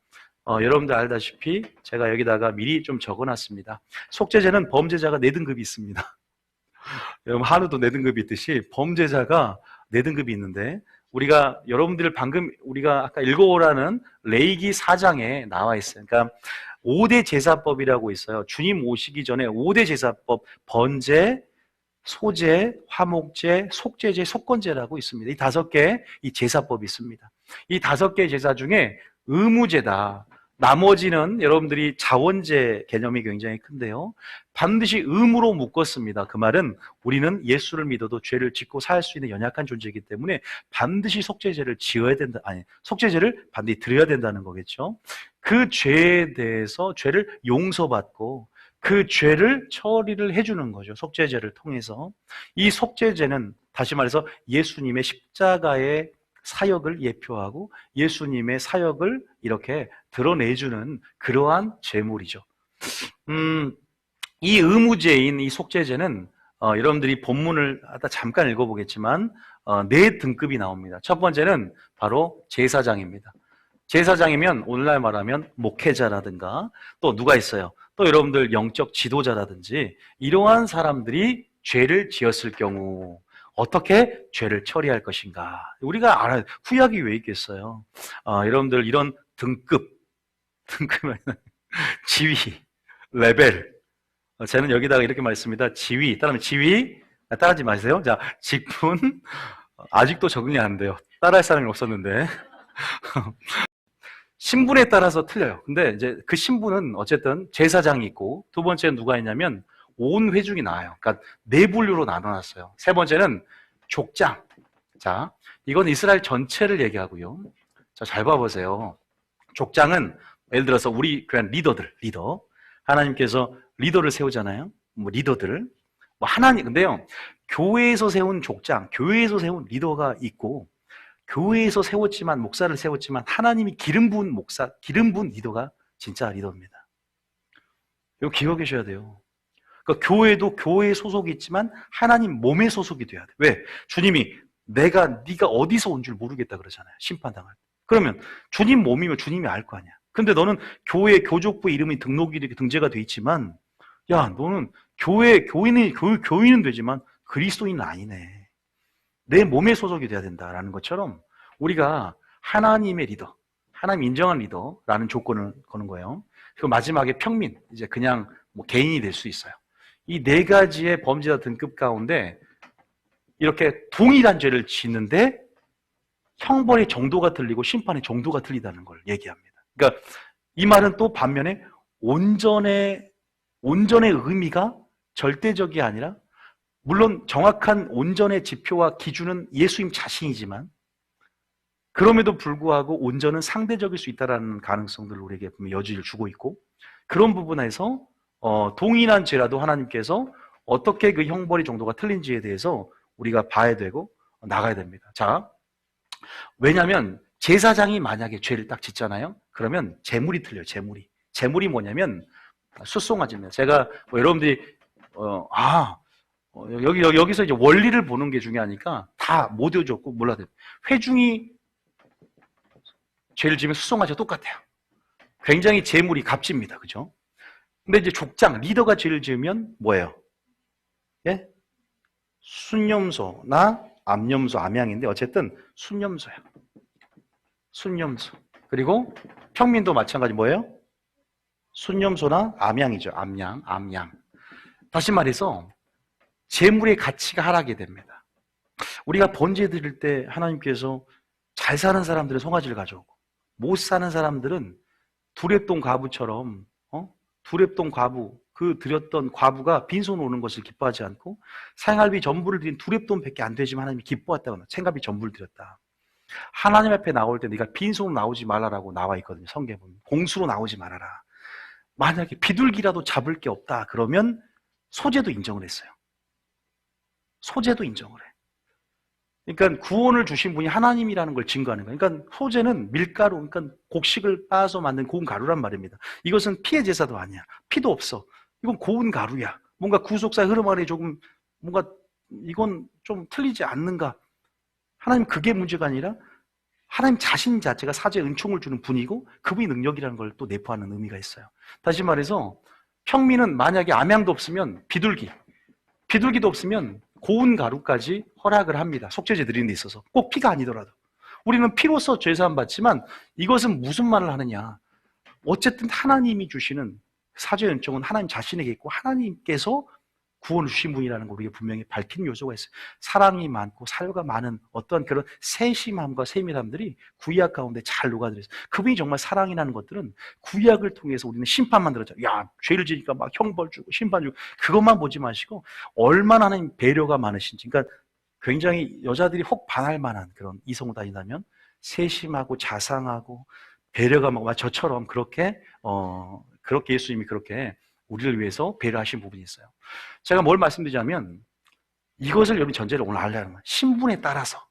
여러분들 알다시피 제가 여기다가 미리 좀 적어놨습니다. 속죄제는 범죄자가 4등급이 있습니다. 여러분 한우도 4등급이 있듯이 범죄자가 4등급이 있는데 여러분들 방금 우리가 아까 읽어오라는 레위기 4장에 나와 있어요. 그러니까 5대 제사법이라고 있어요. 주님 오시기 전에 5대 제사법, 번제, 소제, 화목제, 속죄제, 속건제라고 있습니다. 이 5개 이 제사법이 있습니다. 이 5개 제사 중에 의무제다. 나머지는 여러분들이 자원제 개념이 굉장히 큰데요. 반드시 의무로 묶었습니다. 그 말은 우리는 예수를 믿어도 죄를 짓고 살 수 있는 연약한 존재이기 때문에 반드시 속죄제를 지어야 된다. 속죄제를 반드시 드려야 된다는 거겠죠. 그 죄에 대해서 죄를 용서받고 그 죄를 처리를 해주는 거죠. 속죄제를 통해서. 이 속죄제는 다시 말해서 예수님의 십자가의 사역을 예표하고 예수님의 사역을 이렇게 드러내주는 그러한 제물이죠. 이 의무제인 이 속죄제는 여러분들이 본문을 하다 잠깐 읽어보겠지만 4등급이 나옵니다. 첫 번째는 바로 제사장입니다. 제사장이면 오늘날 말하면 목회자라든가 또 누가 있어요? 또 여러분들 영적 지도자라든지 이러한 사람들이 죄를 지었을 경우 어떻게 죄를 처리할 것인가? 우리가 알아요. 구약이 왜 있겠어요? 여러분들 이런 등급은 지위, 레벨. 저는 여기다가 이렇게 말했습니다. 지위, 따라하면 지위, 따라하지 마세요. 자, 직분, 아직도 적응이 안 돼요. 따라할 사람이 없었는데. 신분에 따라서 틀려요. 근데 이제 그 신분은 어쨌든 제사장이 있고, 두 번째는 누가 있냐면, 온 회중이 나와요. 그러니까 4분류로 나눠놨어요. 세 번째는 족장. 자, 이건 이스라엘 전체를 얘기하고요. 자, 잘 봐보세요. 족장은 예를 들어서 우리 교회 리더. 하나님께서 리더를 세우잖아요. 뭐 리더들. 뭐 하나님, 근데요, 교회에서 세운 족장, 교회에서 세운 리더가 있고, 교회에서 세웠지만, 목사를 세웠지만, 하나님이 기름 부은 목사, 기름 부은 리더가 진짜 리더입니다. 이거 기억하셔야 돼요. 그러니까 교회도 교회에 소속이 있지만, 하나님 몸에 소속이 돼야 돼. 왜? 주님이 네가 어디서 온 줄 모르겠다 그러잖아요. 심판당할 때. 그러면 주님 몸이면 주님이 알 거 아니야. 근데 너는 교회 교족부 이름이 등록이 이렇게 등재가 돼 있지만, 야, 너는 교인은 되지만 그리스도인은 아니네. 내 몸에 소속이 돼야 된다라는 것처럼 우리가 하나님의 리더, 하나님 인정한 리더라는 조건을 거는 거예요. 그리고 마지막에 평민, 이제 그냥 뭐 개인이 될 수 있어요. 이 네 가지의 범죄자 등급 가운데 이렇게 동일한 죄를 짓는데 형벌의 정도가 틀리고 심판의 정도가 틀리다는 걸 얘기합니다. 그러니까 이 말은 또 반면에 온전의 의미가 절대적이 아니라, 물론 정확한 온전의 지표와 기준은 예수님 자신이지만 그럼에도 불구하고 온전은 상대적일 수 있다는 가능성들을 우리에게 여지를 주고 있고, 그런 부분에서 동일한 죄라도 하나님께서 어떻게 그 형벌의 정도가 틀린지에 대해서 우리가 봐야 되고 나가야 됩니다. 자, 왜냐하면 제사장이 만약에 죄를 딱 짓잖아요. 그러면 재물이 틀려요. 재물이 뭐냐면 숫송아지입니다. 제가 여러분들이 여기서 이제 원리를 보는 게 중요하니까 다 못 외워줬고 몰라도 돼요. 회중이 죄를 지면 숫송아지가 똑같아요. 굉장히 재물이 값집니다. 그죠? 근데 이제 족장, 리더가 죄를 지으면 뭐예요? 예? 순념소나 암염소, 암양인데 어쨌든 순념소예요. 순념소. 그리고 평민도 마찬가지 뭐예요? 순념소나 암양이죠. 암양. 다시 말해서 재물의 가치가 하락이 됩니다. 우리가 번제 드릴 때 하나님께서 잘 사는 사람들은 송아지를 가져오고 못 사는 사람들은 두렙돈 과부처럼 두렙돈 과부, 그 드렸던 과부가 빈손 오는 것을 기뻐하지 않고 생활비 전부를 드린 두렙돈밖에 안 되지만 하나님이 기뻐했다거나 생활비 전부를 드렸다. 하나님 앞에 나올 때 네가 빈손으로 나오지 말라라고 나와 있거든요. 성경에 보면 공수로 나오지 말아라. 만약에 비둘기라도 잡을 게 없다 그러면 소재도 인정을 했어요. 소재도 인정을 해. 그러니까 구원을 주신 분이 하나님이라는 걸 증거하는 거예요. 그러니까 소재는 밀가루, 그러니까 곡식을 빻아서 만든 고운 가루란 말입니다. 이것은 피의 제사도 아니야. 피도 없어. 이건 고운 가루야. 뭔가 구속사의 흐름 안에 조금 뭔가 이건 좀 틀리지 않는가. 하나님 그게 문제가 아니라 하나님 자신 자체가 사죄의 은총을 주는 분이고 그분이 능력이라는 걸 또 내포하는 의미가 있어요. 다시 말해서 평민은 만약에 암양도 없으면 비둘기도 없으면 고운 가루까지 허락을 합니다. 속죄제 드리는 데 있어서. 꼭 피가 아니더라도. 우리는 피로서 죄사함 받지만 이것은 무슨 말을 하느냐. 어쨌든 하나님이 주시는 사죄의 은총은 하나님 자신에게 있고 하나님께서 구원을 주신 분이라는 걸 우리가 분명히 밝힌 요소가 있어요. 사랑이 많고 사유가 많은 어떤 그런 세심함과 세밀함들이 구약 가운데 잘 녹아들어있어요. 그분이 정말 사랑이라는 것들은 구약을 통해서 우리는 심판만 들었잖아요. 야, 죄를 지니까 막 형벌 주고 심판 주고 그것만 보지 마시고 얼마나 하나님 배려가 많으신지. 그러니까 굉장히 여자들이 혹 반할 만한 그런 이성을 다니다면 세심하고 자상하고 배려가 많고 저처럼 그렇게 예수님이 그렇게 우리를 위해서 배려하신 부분이 있어요. 제가 뭘 말씀드리자면 이것을 여러분 전제를 오늘 알려는 거예요. 신분에 따라서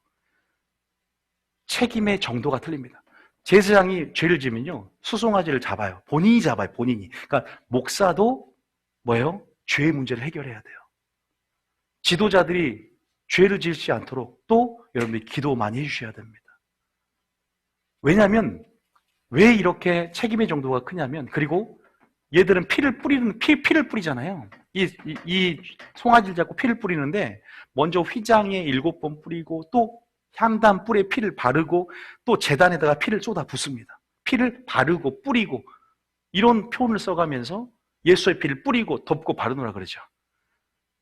책임의 정도가 틀립니다. 제사장이 죄를 지면요 수송아지를 잡아요. 본인이 잡아요. 본인이. 그러니까 목사도 뭐예요? 죄의 문제를 해결해야 돼요. 지도자들이 죄를 지지 않도록 또 여러분들이 기도 많이 해주셔야 됩니다. 왜냐하면 왜 이렇게 책임의 정도가 크냐면, 그리고 얘들은 피를 뿌리잖아요. 이 송아지를 잡고 피를 뿌리는데 먼저 휘장에 7번 뿌리고 또 향단 뿔에 피를 바르고 또 제단에다가 피를 쏟아 붓습니다. 피를 바르고 뿌리고 이런 표현을 써가면서 예수의 피를 뿌리고 덮고 바르노라 그러죠.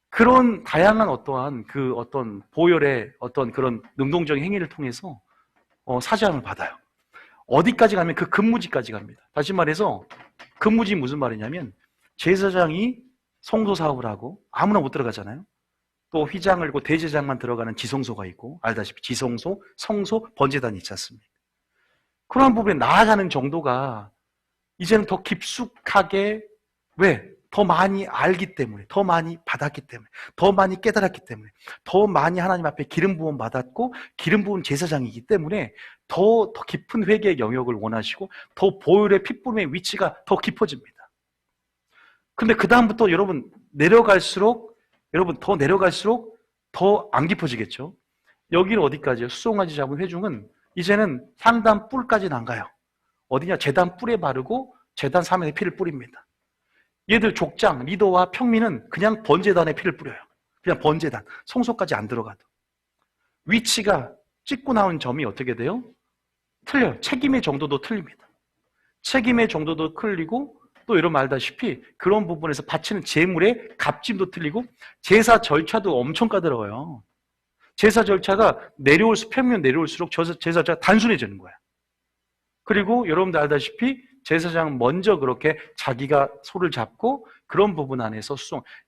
그런 다양한 어떠한 그 어떤 보혈의 어떤 그런 능동적인 행위를 통해서 사죄함을 받아요. 어디까지 가면 그 근무지까지 갑니다. 다시 말해서 근무지 무슨 말이냐면 제사장이 성소 사업을 하고 아무나 못 들어가잖아요. 또 휘장을 들고 대제장만 들어가는 지성소가 있고 알다시피 지성소, 성소, 번제단이 있지 않습니까? 그런 부분에 나아가는 정도가 이제는 더 깊숙하게 왜? 더 많이 알기 때문에, 더 많이 받았기 때문에, 더 많이 깨달았기 때문에, 더 많이 하나님 앞에 기름 부음 받았고 기름 부은 제사장이기 때문에 더 깊은 회개의 영역을 원하시고 더 보혈의 핏부림의 위치가 더 깊어집니다. 근데 그 다음부터 여러분 더 내려갈수록 더 안 깊어지겠죠. 여기는 어디까지요? 수송아지 잡은 회중은 이제는 상단 뿔까지는 안 가요. 어디냐? 제단 뿔에 바르고 제단 사면에 피를 뿌립니다. 얘들 족장, 리더와 평민은 그냥 번제단에 피를 뿌려요. 그냥 번제단, 성소까지 안 들어가도. 위치가 찍고 나온 점이 어떻게 돼요? 틀려요. 책임의 정도도 틀립니다. 책임의 정도도 틀리고 또 여러분 알다시피 그런 부분에서 바치는 제물의 값짐도 틀리고 제사 절차도 엄청 까다로워요. 제사 절차가 평면 내려올수록 제사 절차가 단순해지는 거야. 그리고 여러분들 알다시피 제사장 먼저 그렇게 자기가 소를 잡고 그런 부분 안에서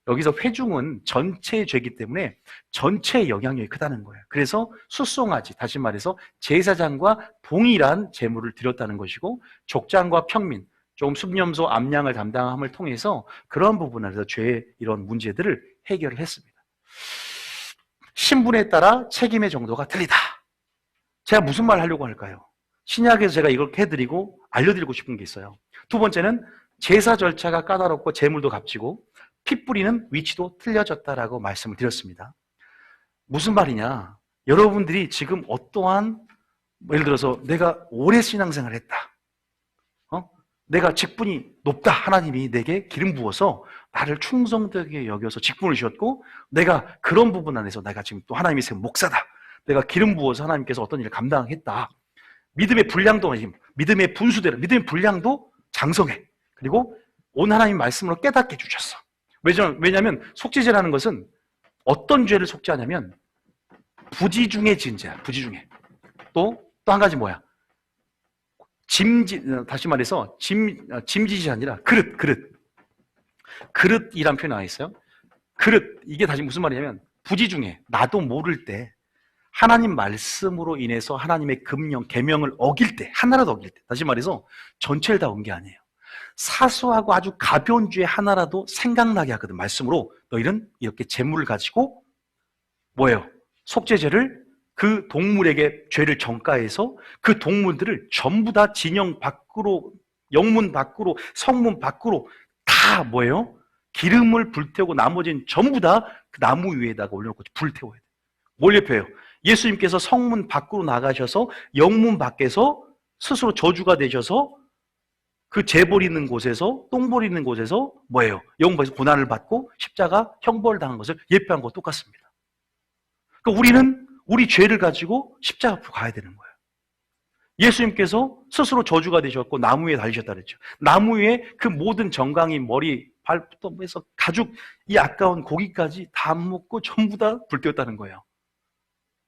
여기서 회중은 전체의 죄이기 때문에 전체의 영향력이 크다는 거예요. 그래서 수송아지, 다시 말해서 제사장과 동일한 제물을 드렸다는 것이고 족장과 평민, 조금 습념소 암양을 담당함을 통해서 그런 부분 안에서 죄의 이런 문제들을 해결을 했습니다. 신분에 따라 책임의 정도가 틀리다. 제가 무슨 말 하려고 할까요? 신약에서 제가 이걸 해드리고 알려드리고 싶은 게 있어요. 두 번째는 제사 절차가 까다롭고 제물도 값지고 피 뿌리는 위치도 틀려졌다라고 말씀을 드렸습니다. 무슨 말이냐? 여러분들이 지금 어떠한 예를 들어서 내가 오래 신앙생활을 했다. 내가 직분이 높다. 하나님이 내게 기름 부어서 나를 충성되게 여겨서 직분을 주셨고 내가 그런 부분 안에서 내가 지금 또 하나님이 세운 목사다. 내가 기름 부어서 하나님께서 어떤 일을 감당했다. 믿음의 분량도 믿음의 분수대로 믿음의 분량도 장성해. 그리고 온 하나님 말씀으로 깨닫게 해주셨어. 왜냐하면 속죄제라는 것은 어떤 죄를 속죄하냐면 부지 중에 지은 죄야. 부지 중에. 또 한 가지 뭐야? 다시 말해서 짐짓이 아니라 그릇이란 표현이 나와 있어요. 그릇, 이게 다시 무슨 말이냐면 부지 중에 나도 모를 때 하나님 말씀으로 인해서 하나님의 금령, 계명을 어길 때, 하나라도 어길 때, 다시 말해서 전체를 다 온 게 아니에요. 사소하고 아주 가벼운 죄 하나라도 생각나게 하거든. 말씀으로 너희는 이렇게 재물을 가지고 뭐예요? 속죄제를 그 동물에게 죄를 전가해서 그 동물들을 전부 다 진영 밖으로, 영문 밖으로, 성문 밖으로 다 뭐예요? 기름을 불태우고 나머지는 전부 다 그 나무 위에다가 올려놓고 불태워야 돼요. 뭘 예표해요? 예수님께서 성문 밖으로 나가셔서 영문 밖에서 스스로 저주가 되셔서 그 재 버리는 곳에서, 똥 버리는 곳에서 뭐예요? 영문 밖에서 고난을 받고 십자가 형벌을 당한 것을 예표한 것과 똑같습니다. 그러니까 우리는 우리 죄를 가지고 십자가 앞으로 가야 되는 거예요. 예수님께서 스스로 저주가 되셨고 나무 위에 달리셨다 그랬죠. 나무 위에 그 모든 정강이 머리, 발부터 해서 가죽, 이 아까운 고기까지 다 먹고 전부 다 불태웠다는 거예요.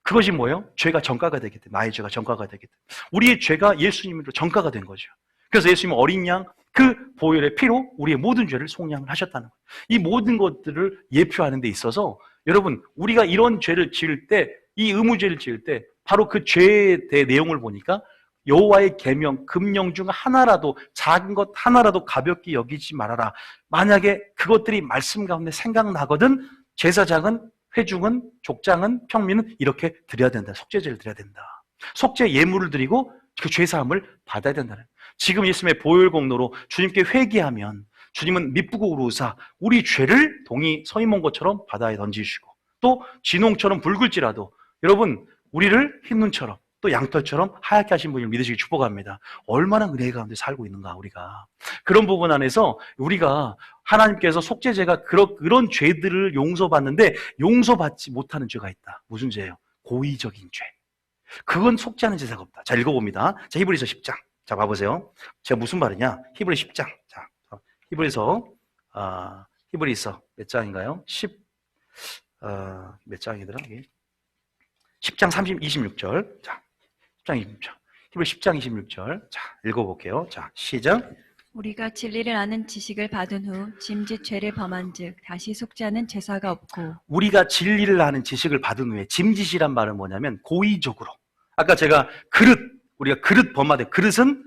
그것이 뭐예요? 죄가 전가가 되기 때문에, 나의 죄가 전가가 되기 때문에 우리의 죄가 예수님으로 전가가 된 거죠. 그래서 예수님은 어린 양, 그 보혈의 피로 우리의 모든 죄를 속량을 하셨다는 거예요. 이 모든 것들을 예표하는 데 있어서 여러분, 우리가 이런 죄를 지을 때, 이 의무죄를 지을 때 바로 그 죄에 대해 내용을 보니까 여호와의 계명, 금령 중 하나라도, 작은 것 하나라도 가볍게 여기지 말아라. 만약에 그것들이 말씀 가운데 생각나거든 제사장은, 회중은, 족장은, 평민은 이렇게 드려야 된다. 속죄제를 드려야 된다. 속죄 예물을 드리고 그 죄사함을 받아야 된다는. 지금 예수님의 보혈 공로로 주님께 회개하면 주님은 미쁘고 우루사 우리 죄를 동이 서임온 것처럼 바다에 던지시고 또 진홍처럼 붉을지라도 여러분 우리를 흰눈처럼 또 양털처럼 하얗게 하신 분을 믿으시기 축복합니다. 얼마나 은혜 가운데 살고 있는가 우리가. 그런 부분 안에서 우리가 하나님께서 속죄제가 그런 죄들을 용서받는데 용서받지 못하는 죄가 있다. 무슨 죄예요? 고의적인 죄. 그건 속죄하는 제사가 없다. 자, 읽어봅니다. 자, 히브리서 10장. 자, 봐보세요. 제가 무슨 말이냐? 히브리 10장. 자, 히브리서 몇 장인가요? 몇 장이더라? 10장 26절. 자, 10장 26절. 히브리 10장 26절. 자, 읽어볼게요. 자, 시작. 우리가 진리를 아는 지식을 받은 후 짐짓 죄를 범한즉 다시 속죄하는 제사가 없고. 우리가 진리를 아는 지식을 받은 후에 짐짓이란 말은 뭐냐면 고의적으로. 아까 제가 우리가 그릇 범하되 그릇은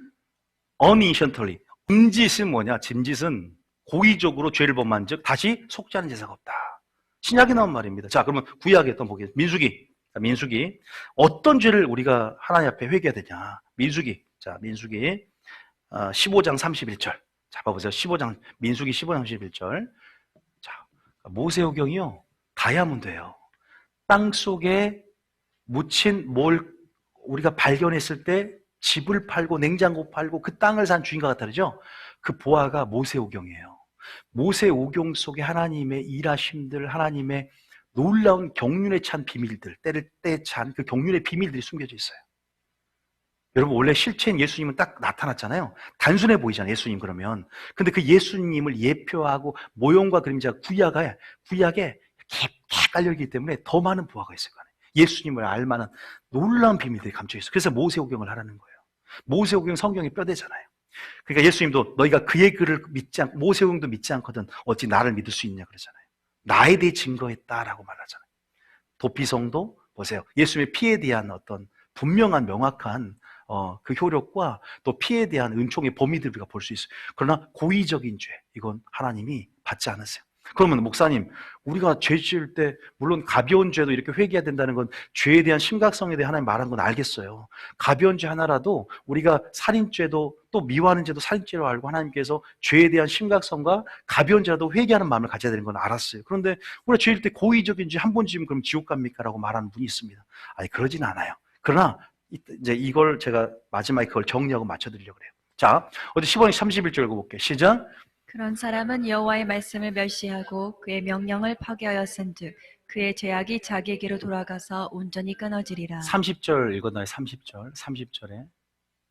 unintentionally. 짐짓은 뭐냐? 짐짓은 고의적으로 죄를 범한 즉 다시 속죄하는 제사가 없다. 신약에 나온 말입니다. 자, 그러면 구약에 또 보겠습니다. 민수기. 어떤 죄를 우리가 하나님 앞에 회개해야 되냐? 민수기 15장 31절. 자, 봐보세요. 민수기 15장 31절. 자, 모세오경이요. 다이아몬드예요. 땅 속에 묻힌 뭘 우리가 발견했을 때 집을 팔고 냉장고 팔고 그 땅을 산 주인과 같다 그러죠? 그 보화가 모세오경이에요. 모세오경 속에 하나님의 일하심들, 하나님의 놀라운 경륜에 찬 비밀들, 때에 찬 그 경륜의 비밀들이 숨겨져 있어요. 여러분, 원래 실체인 예수님은 딱 나타났잖아요. 단순해 보이잖아요, 예수님 그러면. 근데 그 예수님을 예표하고 모형과 그림자가 구약에 깊게 깔려있기 때문에 더 많은 보화가 있을 거예요. 예수님을 알만한 놀라운 비밀들이 감춰 있어요. 그래서 모세오경을 하라는 거예요. 모세오경 성경의 뼈대잖아요. 그러니까 예수님도 너희가 그의 글을 모세오경도 믿지 않거든 어찌 나를 믿을 수 있냐 그러잖아요. 나에 대해 증거했다라고 말하잖아요. 도피성도 보세요. 예수님의 피에 대한 어떤 분명한 명확한 그 효력과 또 피에 대한 은총의 범위들을 우리가 볼 수 있어요. 그러나 고의적인 죄, 이건 하나님이 받지 않으세요. 그러면 목사님, 우리가 죄 지을 때 물론 가벼운 죄도 이렇게 회개해야 된다는 건 죄에 대한 심각성에 대해 하나님 말한 건 알겠어요. 가벼운 죄 하나라도 우리가 살인죄도 또 미워하는 죄도 살인죄로 알고 하나님께서 죄에 대한 심각성과 가벼운 죄라도 회개하는 마음을 가져야 되는 건 알았어요. 그런데 우리가 죄일 때 고의적인 죄 한 번 지으면 그럼 지옥 갑니까? 라고 말하는 분이 있습니다. 아니, 그러진 않아요. 그러나 이제 이걸 제가 마지막에 그걸 정리하고 맞춰드리려고 그래요. 자, 어디 15장 31절 읽어볼게요. 시작. 그런 사람은 여호와의 말씀을 멸시하고 그의 명령을 파괴하였은즉 그의 죄악이 자기에게로 돌아가서 온전히 끊어지리라. 30절 읽었나요? 30절에.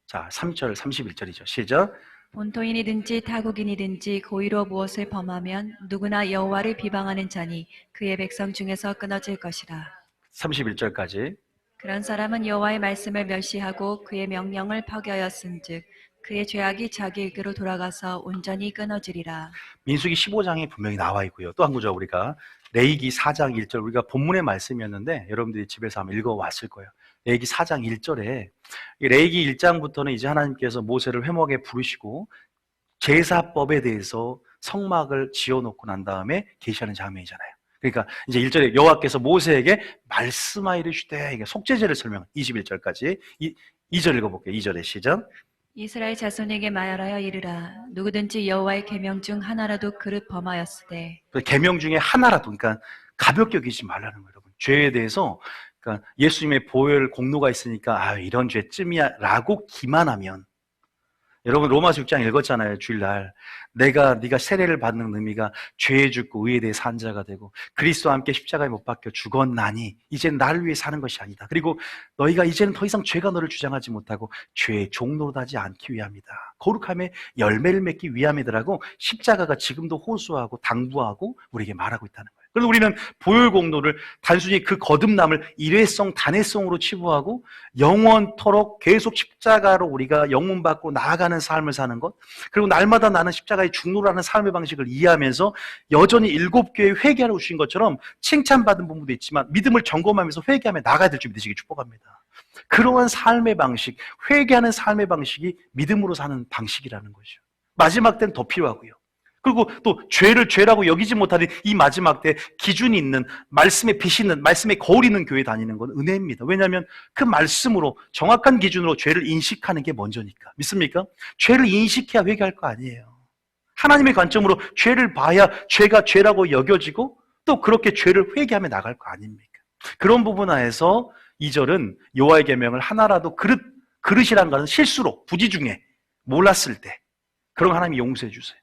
자, 3절 31절이죠. 시작. 본토인이든지 타국인이든지 고의로 무엇을 범하면 누구나 여호와를 비방하는 자니 그의 백성 중에서 끊어질 것이라. 31절까지. 그런 사람은 여호와의 말씀을 멸시하고 그의 명령을 파괴하였은즉 그의 죄악이 자기에게로 돌아가서 온전히 끊어지리라. 민수기 15장에 분명히 나와 있고요. 또 한 구절 우리가 레위기 4장 1절 우리가 본문의 말씀이었는데 여러분들이 집에서 한번 읽어왔을 거예요. 레위기 4장 1절에 레위기 1장부터는 이제 하나님께서 모세를 회목에 부르시고 제사법에 대해서 성막을 지어놓고 난 다음에 계시하는 장면이잖아요. 그러니까 이제 1절에 여호와께서 모세에게 말씀하이르시되 이게 속죄제를 설명 21절까지 2절 읽어볼게요. 2절에 시작. 이스라엘 자손에게 말하여 이르라. 누구든지 여호와의 계명 중 하나라도 그릇 범하였으되. 그 계명 중에 하나라도, 그러니까 가볍게 여기지 말라는 거예요, 여러분. 죄에 대해서, 그러니까 예수님의 보혈 공로가 있으니까 이런 죄쯤이야라고 기만하면, 여러분 로마서 6장 읽었잖아요, 주일날. 네가 세례를 받는 의미가 죄에 죽고 의에 대해 산 자가 되고 그리스도와 함께 십자가에 못 박혀 죽었나니 이제는 나를 위해 사는 것이 아니다. 그리고 너희가 이제는 더 이상 죄가 너를 주장하지 못하고 죄의 종로로 하지 않기 위함이다. 거룩함의 열매를 맺기 위함이더라고. 십자가가 지금도 호소하고 당부하고 우리에게 말하고 있다는 거예요. 그래서 우리는 보혈 공로를 단순히 그 거듭남을 일회성, 단회성으로 치부하고 영원토록 계속 십자가로 우리가 영문 받고 나아가는 삶을 사는 것, 그리고 날마다 나는 십자가의 중로라는 삶의 방식을 이해하면서 여전히 7교회 회개하러 오신 것처럼 칭찬받은 부분도 있지만 믿음을 점검하면서 회개하며 나가야 될 줄 믿으시기 축복합니다. 그러한 삶의 방식, 회개하는 삶의 방식이 믿음으로 사는 방식이라는 거죠. 마지막 때는 더 필요하고요. 그리고 또 죄를 죄라고 여기지 못하는 이 마지막 때 기준이 있는, 말씀의 빛이 있는, 말씀의 거울이 있는 교회 다니는 건 은혜입니다. 왜냐하면 그 말씀으로 정확한 기준으로 죄를 인식하는 게 먼저니까. 믿습니까? 죄를 인식해야 회개할 거 아니에요. 하나님의 관점으로 죄를 봐야 죄가 죄라고 여겨지고 또 그렇게 죄를 회개하며 나갈 거 아닙니까? 그런 부분 하에서 2절은 여호와의 계명을 하나라도 그릇이란 것은 실수로 부지 중에 몰랐을 때 그런 거 하나님이 용서해 주세요.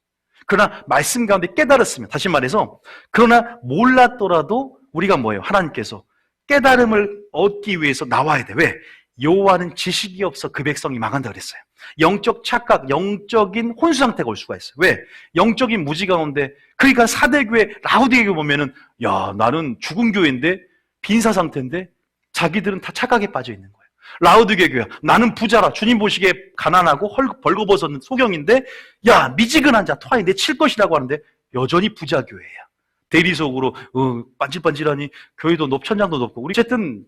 그러나 말씀 가운데 깨달았으면, 다시 말해서 그러나 몰랐더라도 우리가 뭐예요? 하나님께서 깨달음을 얻기 위해서 나와야 돼. 왜? 여호와는 지식이 없어 그 백성이 망한다 그랬어요. 영적 착각, 영적인 혼수 상태가 올 수가 있어요. 왜? 영적인 무지 가운데, 그러니까 사대교회 라우디게교 보면은 나는 죽은 교회인데 빈사 상태인데 자기들은 다 착각에 빠져 있는 거예요. 라우디게 교회야. 나는 부자라. 주님 보시기에 가난하고 벌거벗은 소경인데 미지근한 자 토하니 내 칠 것이라고 하는데 여전히 부자 교회야. 대리석으로 반질반질하니 교회도 천장도 높고 우리 어쨌든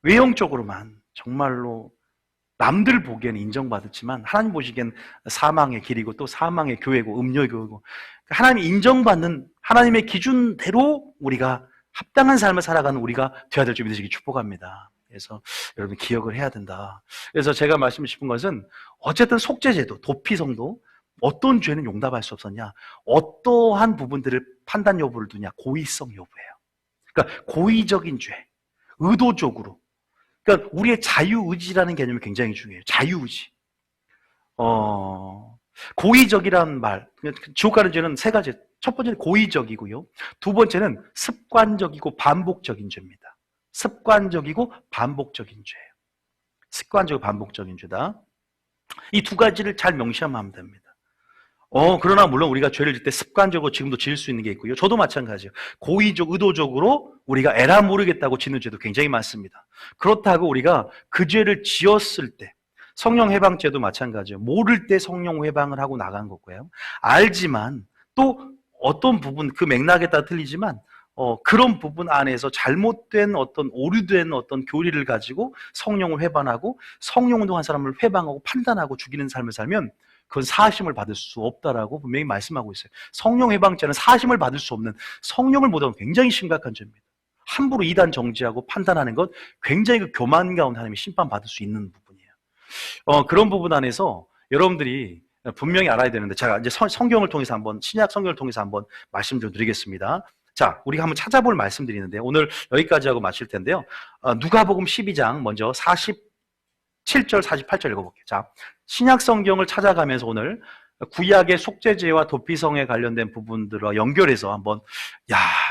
외형적으로만 정말로 남들 보기에는 인정받았지만 하나님 보시기엔 사망의 길이고 또 사망의 교회고 음료의 교회고 하나님이 인정받는 하나님의 기준대로 우리가 합당한 삶을 살아가는 우리가 되어야 될 줄 믿으시기 축복합니다. 그래서 여러분 기억을 해야 된다. 그래서 제가 말씀드리고 싶은 것은 어쨌든 속죄제도 도피성도 어떤 죄는 용납할 수 없었냐? 어떠한 부분들을 판단 여부를 두냐? 고의성 여부예요. 그러니까 고의적인 죄, 의도적으로. 그러니까 우리의 자유의지라는 개념이 굉장히 중요해요. 자유의지. 고의적이라는 말, 지옥 가는 죄는 세 가지. 첫 번째는 고의적이고요. 두 번째는 습관적이고 반복적인 죄입니다. 습관적이고 반복적인 죄예요. 습관적이고 반복적인 죄다. 이 두 가지를 잘 명시하면 됩니다. 그러나 물론 우리가 죄를 질 때 습관적으로 지금도 지을 수 있는 게 있고요. 저도 마찬가지예요. 고의적, 의도적으로 우리가 에라 모르겠다고 짓는 죄도 굉장히 많습니다. 그렇다고 우리가 그 죄를 지었을 때 성령 해방죄도 마찬가지예요. 모를 때 성령 해방을 하고 나간 거고요. 알지만 또 어떤 부분 그 맥락에 따라 틀리지만 그런 부분 안에서 잘못된 어떤 오류된 어떤 교리를 가지고 성령을 회반하고 성령 운동한 사람을 회방하고 판단하고 죽이는 삶을 살면 그건 사하심을 받을 수 없다라고 분명히 말씀하고 있어요. 성령 해방죄는 사하심을 받을 수 없는 성령을 못하면 굉장히 심각한 죄입니다. 함부로 이단 정지하고 판단하는 것 굉장히 그 교만 가운데 하나님이 심판받을 수 있는 부분이에요. 그런 부분 안에서 여러분들이 분명히 알아야 되는데 제가 이제 성경을 통해서 한번 신약 성경을 통해서 한번 말씀 좀 드리겠습니다. 자, 우리가 한번 찾아볼 말씀드리는데 오늘 여기까지 하고 마칠 텐데요. 누가복음 12장 먼저 47절, 48절 읽어볼게요. 자, 신약 성경을 찾아가면서 오늘 구약의 속죄죄와 도피성에 관련된 부분들과 연결해서 한번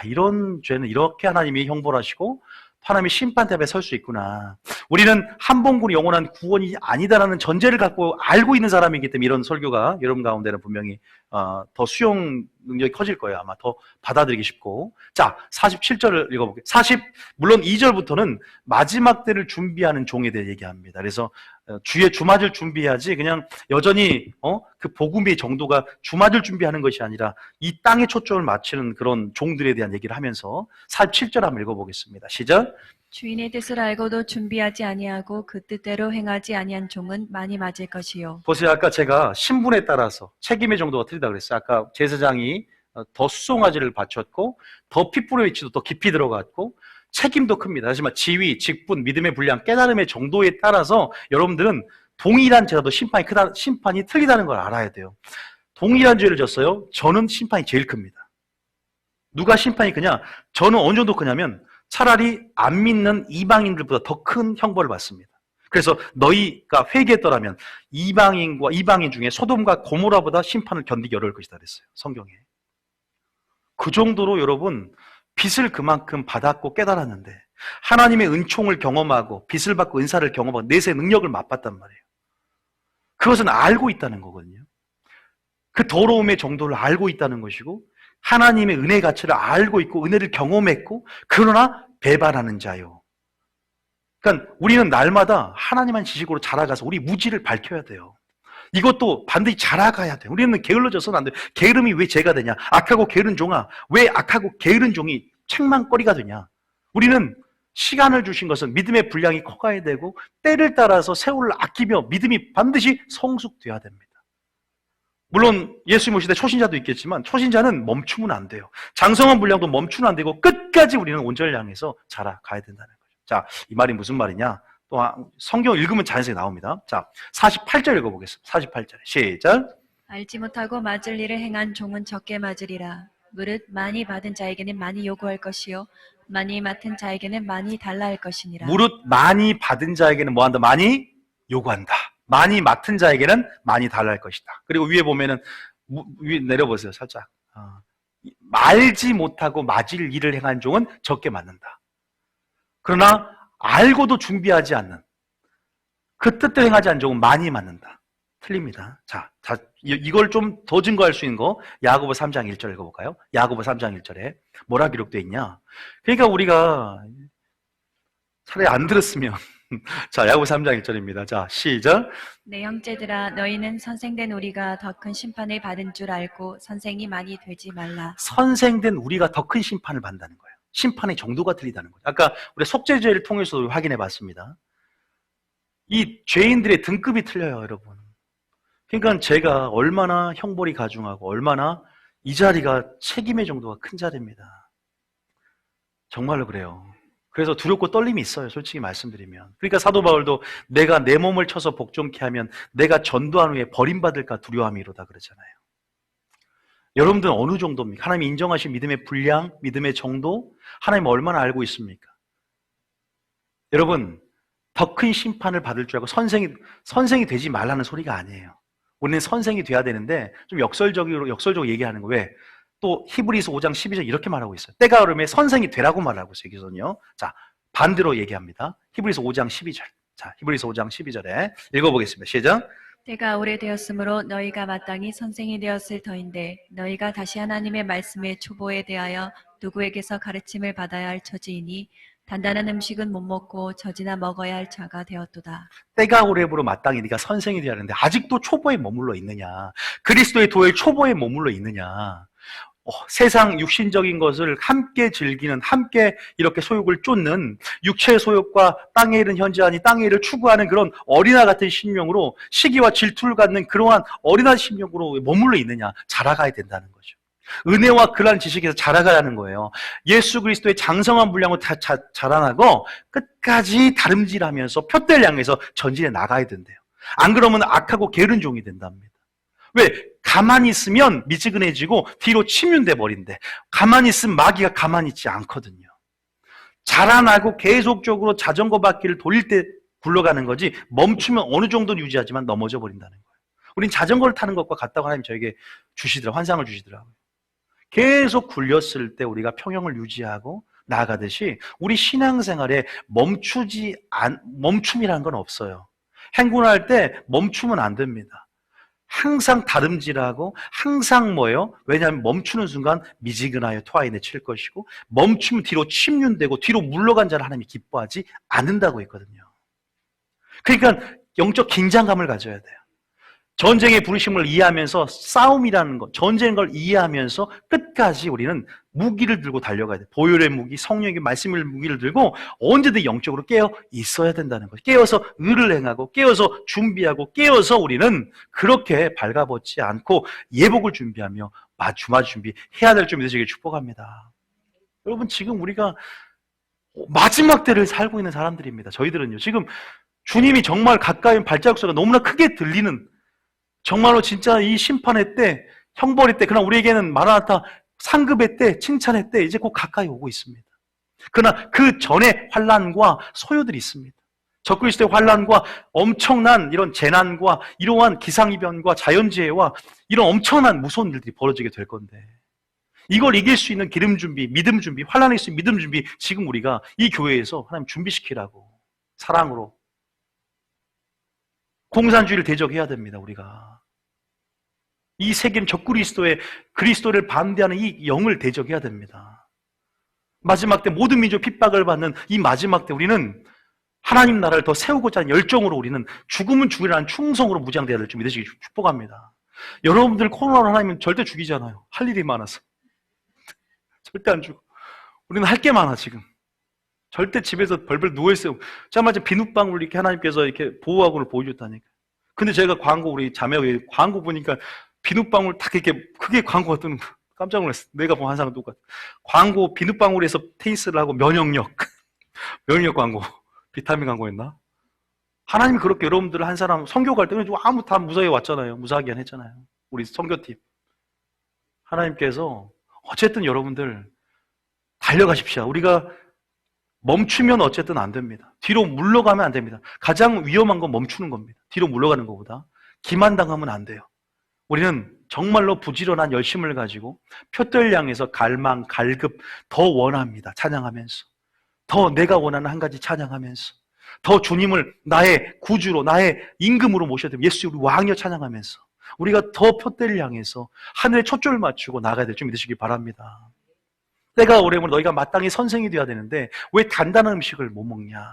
이런 죄는 이렇게 하나님이 형벌 하시고 하나님이 심판대 앞에 설 수 있구나. 우리는 한봉군이 영원한 구원이 아니다라는 전제를 갖고 알고 있는 사람이기 때문에 이런 설교가 여러분 가운데는 분명히 더 수용 능력이 커질 거예요. 아마 더 받아들이기 쉽고. 자, 47절을 읽어볼게요. 물론 2절부터는 마지막 때를 준비하는 종에 대해 얘기합니다. 그래서 주에 주맞을 준비해야지 그냥 여전히 그 복음의 정도가 주맞을 준비하는 것이 아니라 이 땅에 초점을 맞추는 그런 종들에 대한 얘기를 하면서 47절 한번 읽어보겠습니다. 시작. 주인의 뜻을 알고도 준비하지 아니하고 그 뜻대로 행하지 아니한 종은 많이 맞을 것이요. 보세요. 아까 제가 신분에 따라서 책임의 정도가 틀리다 그랬어요. 아까 제사장이 더 수송아지를 바쳤고 더 핏불의 위치도 더 깊이 들어갔고 책임도 큽니다. 하지만 지위, 직분, 믿음의 분량, 깨달음의 정도에 따라서 여러분들은 동일한 죄라도 심판이 틀리다는 걸 알아야 돼요. 동일한 죄를 졌어요. 저는 심판이 제일 큽니다. 누가 심판이 크냐? 저는 어느 정도 크냐면 차라리 안 믿는 이방인들보다 더 큰 형벌을 받습니다. 그래서 너희가 회개했더라면 이방인 중에 소돔과 고모라보다 심판을 견디기 어려울 것이다 그랬어요. 성경에. 그 정도로 여러분 빚을 그만큼 받았고 깨달았는데 하나님의 은총을 경험하고 빚을 받고 은사를 경험하고 내세 능력을 맛봤단 말이에요. 그것은 알고 있다는 거거든요. 그 더러움의 정도를 알고 있다는 것이고 하나님의 은혜의 가치를 알고 있고 은혜를 경험했고 그러나 배반하는 자요. 그러니까 우리는 날마다 하나님한 지식으로 자라가서 우리 무지를 밝혀야 돼요. 이것도 반드시 자라가야 돼요. 우리는 게을러져서는 안 돼요. 게으름이 왜 죄가 되냐? 악하고 게으른 종아, 왜 악하고 게으른 종이 책망거리가 되냐? 우리는 시간을 주신 것은 믿음의 분량이 커가야 되고 때를 따라서 세월을 아끼며 믿음이 반드시 성숙돼야 됩니다. 물론 예수님 오실 때 초신자도 있겠지만 초신자는 멈추면 안 돼요. 장성한 분량도 멈추면 안 되고 끝까지 우리는 온전을 향해서 자라가야 된다는 거죠. 자, 이 말이 무슨 말이냐? 또 성경 읽으면 자연스럽게 나옵니다. 자, 48절 읽어보겠습니다. 48절 시작. 알지 못하고 맞을 일을 행한 종은 적게 맞으리라. 무릇 많이 받은 자에게는 많이 요구할 것이요 많이 맡은 자에게는 많이 달라 할 것이니라. 무릇 많이 받은 자에게는 뭐한다? 많이 요구한다. 많이 맡은 자에게는 많이 달라 할 것이다. 그리고 위에 보면은 위에 내려보세요. 살짝. 알지 못하고 맞을 일을 행한 종은 적게 맞는다. 그러나 알고도 준비하지 않는 그 뜻대로 행하지 않은 종은 많이 맞는다. 틀립니다. 자, 이걸 좀 더 증거할 수 있는 거 야고보 3장 1절 읽어볼까요? 야고보 3장 1절에 뭐라 기록되어 있냐? 그러니까 우리가 차라리 안 들었으면 자, 야고보 3장 1절입니다. 자, 시작. 내 형제들아 너희는 선생된 우리가 더 큰 심판을 받은 줄 알고 선생이 많이 되지 말라. 선생된 우리가 더 큰 심판을 받는다는 거예요. 심판의 정도가 틀리다는 거죠. 아까 우리 속죄죄를 통해서 확인해 봤습니다. 이 죄인들의 등급이 틀려요, 여러분. 그러니까 제가 얼마나 형벌이 가중하고 얼마나 이 자리가 책임의 정도가 큰 자리입니다. 정말로 그래요. 그래서 두렵고 떨림이 있어요, 솔직히 말씀드리면. 그러니까 사도 바울도 내가 내 몸을 쳐서 복종케 하면 내가 전도한 후에 버림받을까 두려움이로다 그러잖아요. 여러분들은 어느 정도입니까? 하나님이 인정하신 믿음의 분량, 믿음의 정도, 하나님 얼마나 알고 있습니까? 여러분, 더 큰 심판을 받을 줄 알고 선생이 되지 말라는 소리가 아니에요. 우리는 선생이 돼야 되는데 좀 역설적으로 얘기하는 거. 왜? 또 히브리서 5장 12절 이렇게 말하고 있어요. 때가 오르면 선생이 되라고 말하고 있어요. 여기서는요. 자, 반대로 얘기합니다. 히브리서 5장 12절. 자, 히브리서 5장 12절에 읽어보겠습니다. 시작. 때가 오래되었으므로 너희가 마땅히 선생이 되었을 터인데 너희가 다시 하나님의 말씀의 초보에 대하여 누구에게서 가르침을 받아야 할 처지이니 단단한 음식은 못 먹고 젖이나 먹어야 할 자가 되었도다. 때가 오래부로 마땅히 네가 선생이 되어야 하는데 아직도 초보에 머물러 있느냐? 그리스도의 도의 초보에 머물러 있느냐? 세상 육신적인 것을 함께 즐기는, 함께 이렇게 소욕을 쫓는 육체의 소욕과 땅에 이른 현재하니 땅의 일을 추구하는 그런 어린아 같은 심령으로 시기와 질투를 갖는 그러한 어린아 심령으로 머물러 있느냐? 자라가야 된다는 거죠. 은혜와 그러한 지식에서 자라가야 하는 거예요. 예수 그리스도의 장성한 분량으로 자라나고 끝까지 다름질하면서 표대를 향해서 전진해 나가야 된대요. 안 그러면 악하고 게으른 종이 된답니다. 왜? 가만히 있으면 미지근해지고 뒤로 침륜돼 버린대. 가만히 있으면 마귀가 가만히 있지 않거든요. 자라나고 계속적으로 자전거 바퀴를 돌릴 때 굴러가는 거지 멈추면 어느 정도는 유지하지만 넘어져 버린다는 거예요. 우린 자전거를 타는 것과 같다고 하나님 저에게 환상을 주시더라고요. 계속 굴렸을 때 우리가 평형을 유지하고 나아가듯이 우리 신앙생활에 멈춤이라는 건 없어요. 행군할 때 멈추면 안 됩니다. 항상 다름질하고 항상 뭐예요? 왜냐하면 멈추는 순간 미지근하여 토하인에 칠 것이고 멈추면 뒤로 침륜되고 뒤로 물러간 자를 하나님이 기뻐하지 않는다고 했거든요. 그러니까 영적 긴장감을 가져야 돼요. 전쟁의 부르심을 이해하면서 싸움이라는 것, 전쟁인 걸 이해하면서 끝까지 우리는 무기를 들고 달려가야 돼. 보혈의 무기, 성령의 말씀의 무기를 들고 언제든 영적으로 깨어 있어야 된다는 거죠. 깨어서 의를 행하고 깨어서 준비하고 깨어서 우리는 그렇게 발가벗지 않고 예복을 준비하며 주말 준비해야 될 줄 믿으시길 축복합니다. 여러분 지금 우리가 마지막 때를 살고 있는 사람들입니다. 저희들은요. 지금 주님이 정말 가까이 발자국 소리가 너무나 크게 들리는 정말로 진짜 이 심판의 때, 형벌의 때, 그러나 우리에게는 마라나타 상급의 때, 칭찬의 때 이제 곧 가까이 오고 있습니다. 그러나 그 전에 환난과 소요들이 있습니다. 적그리스도의 환난과 엄청난 이런 재난과 이러한 기상이변과 자연재해와 이런 엄청난 무서운 일들이 벌어지게 될 건데 이걸 이길 수 있는 기름 준비, 믿음 준비, 환난에 있을 믿음 준비 지금 우리가 이 교회에서 하나님 준비시키라고 사랑으로 공산주의를 대적해야 됩니다. 우리가 이 세계는 그리스도를 반대하는 이 영을 대적해야 됩니다. 마지막 때 모든 민족 핍박을 받는 이 마지막 때 우리는 하나님 나라를 더 세우고자 하는 열정으로 우리는 죽으면 죽으라는 충성으로 무장돼야 될 줄 믿으시기 축복합니다. 여러분들 코로나로 하나님은 절대 죽이잖아요. 할 일이 많아서 절대 안 죽어. 우리는 할 게 많아 지금. 절대 집에서 벌벌 누워있어요. 자마자 비눗방울 이렇게 하나님께서 이렇게 보호하고를 보여줬다니까. 근데 제가 우리 자매가 광고 보니까 비눗방울 딱 이렇게 크게 광고가 뜨는 거 깜짝 놀랐어. 내가 본 환상은 똑같아. 광고 비눗방울에서 테니스를 하고 면역력 광고, 비타민 광고였나? 하나님이 그렇게 여러분들을 한 사람 선교 갈 때는 아무 다 무사히 왔잖아요. 무사하게 했잖아요. 우리 선교팀. 하나님께서 어쨌든 여러분들 달려가십시오. 우리가 멈추면 어쨌든 안 됩니다. 뒤로 물러가면 안 됩니다. 가장 위험한 건 멈추는 겁니다. 뒤로 물러가는 것보다. 기만당하면 안 돼요. 우리는 정말로 부지런한 열심을 가지고 표대를 향해서 갈망, 갈급 더 원합니다. 찬양하면서. 더 내가 원하는 한 가지 찬양하면서. 더 주님을 나의 구주로, 나의 임금으로 모셔야 됩니다. 예수 우리 왕이여 찬양하면서. 우리가 더 표대를 향해서 하늘에 초점을 맞추고 나가야 될 줄 믿으시기 바랍니다. 때가 오래면 너희가 마땅히 선생이 되어야 되는데 왜 단단한 음식을 못 먹냐?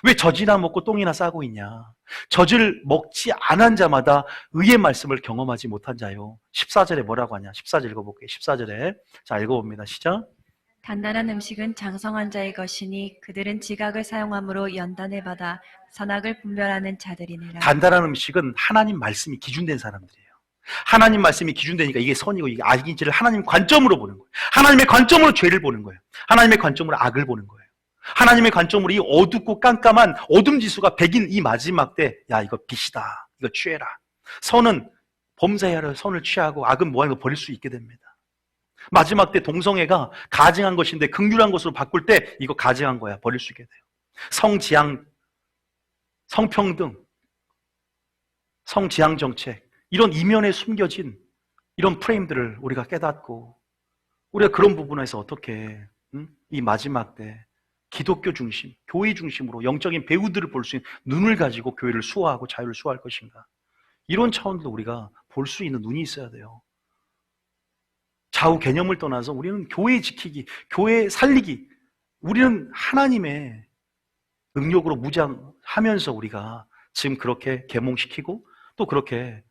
왜 젖이나 먹고 똥이나 싸고 있냐? 젖을 먹지 않은 자마다 의의 말씀을 경험하지 못한 자요. 14절에 뭐라고 하냐? 14절 읽어볼게요. 14절에 자 읽어봅니다. 시작. 단단한 음식은 장성한 자의 것이니 그들은 지각을 사용함으로 연단을 받아 선악을 분별하는 자들이니라. 단단한 음식은 하나님 말씀이 기준된 사람들이에요. 하나님 말씀이 기준되니까 이게 선이고 이게 악인지를 하나님 관점으로 보는 거예요. 하나님의 관점으로 죄를 보는 거예요. 하나님의 관점으로 악을 보는 거예요. 하나님의 관점으로 이 어둡고 깜깜한 어둠 지수가 100인 이 마지막 때, 야, 이거 빛이다. 이거 취해라. 선은 범사에 하려 선을 취하고 악은 뭐하는 거 버릴 수 있게 됩니다. 마지막 때 동성애가 가증한 것인데 긍휼한 것으로 바꿀 때 이거 가증한 거야. 버릴 수 있게 돼요. 성지향, 성평등, 성지향 정책, 이런 이면에 숨겨진 이런 프레임들을 우리가 깨닫고 우리가 그런 부분에서 어떻게 이 마지막 때 기독교 중심, 교회 중심으로 영적인 배우들을 볼 수 있는 눈을 가지고 교회를 수호하고 자유를 수호할 것인가, 이런 차원도 우리가 볼 수 있는 눈이 있어야 돼요. 좌우 개념을 떠나서 우리는 교회 지키기, 교회 살리기, 우리는 하나님의 능력으로 무장하면서 우리가 지금 그렇게 계몽시키고 또 그렇게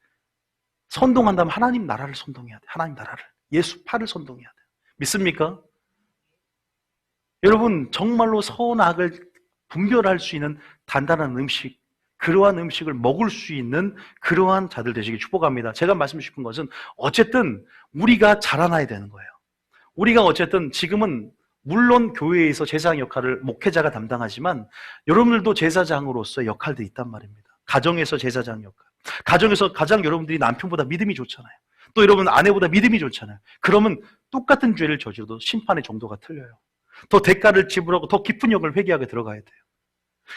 선동한다면 하나님 나라를 선동해야 돼. 하나님 나라를, 예수파를 선동해야 돼. 믿습니까? 여러분, 정말로 선악을 분별할 수 있는 단단한 음식, 그러한 음식을 먹을 수 있는 그러한 자들 되시길 축복합니다. 제가 말씀드리고 싶은 것은 어쨌든 우리가 자라나야 되는 거예요. 우리가 어쨌든 지금은 물론 교회에서 제사장 역할을 목회자가 담당하지만 여러분들도 제사장으로서 역할도 있단 말입니다. 가정에서 제사장 역할. 가정에서 가장 여러분들이 남편보다 믿음이 좋잖아요. 또 여러분 아내보다 믿음이 좋잖아요. 그러면 똑같은 죄를 저지르도 심판의 정도가 틀려요. 더 대가를 지불하고 더 깊은 역을 회개하게 들어가야 돼요.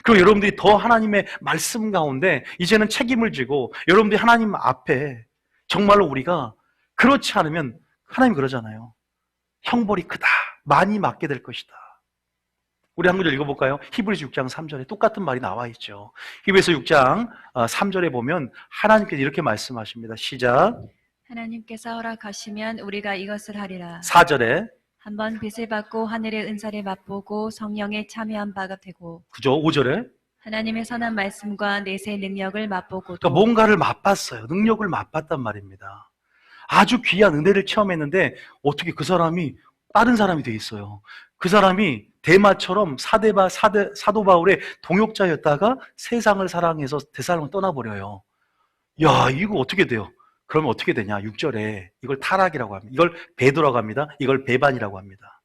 그리고 여러분들이 더 하나님의 말씀 가운데 이제는 책임을 지고 여러분들이 하나님 앞에 정말로 우리가 그렇지 않으면 하나님 그러잖아요. 형벌이 크다. 많이 맞게 될 것이다. 우리 한 구절 읽어볼까요? 히브리서 6장 3절에 똑같은 말이 나와 있죠. 히브리서 6장 3절에 보면 하나님께서 이렇게 말씀하십니다. 시작. 하나님께서 허락하시면 우리가 이것을 하리라. 4절에 한번 빛을 받고 하늘의 은사를 맛보고 성령에 참여한 바가 되고, 그죠? 5절에 하나님의 선한 말씀과 내세 능력을 맛보고도, 그러니까 뭔가를 맛봤어요. 능력을 맛봤단 말입니다. 아주 귀한 은혜를 체험했는데 어떻게 그 사람이 다른 사람이 돼 있어요. 그 사람이 대마처럼 사도 바울의 동역자였다가 세상을 사랑해서 대사람을 떠나버려요. 야, 이거 어떻게 돼요? 그러면 어떻게 되냐? 6절에 이걸 타락이라고 합니다. 이걸 배도라고 합니다. 이걸 배반이라고 합니다.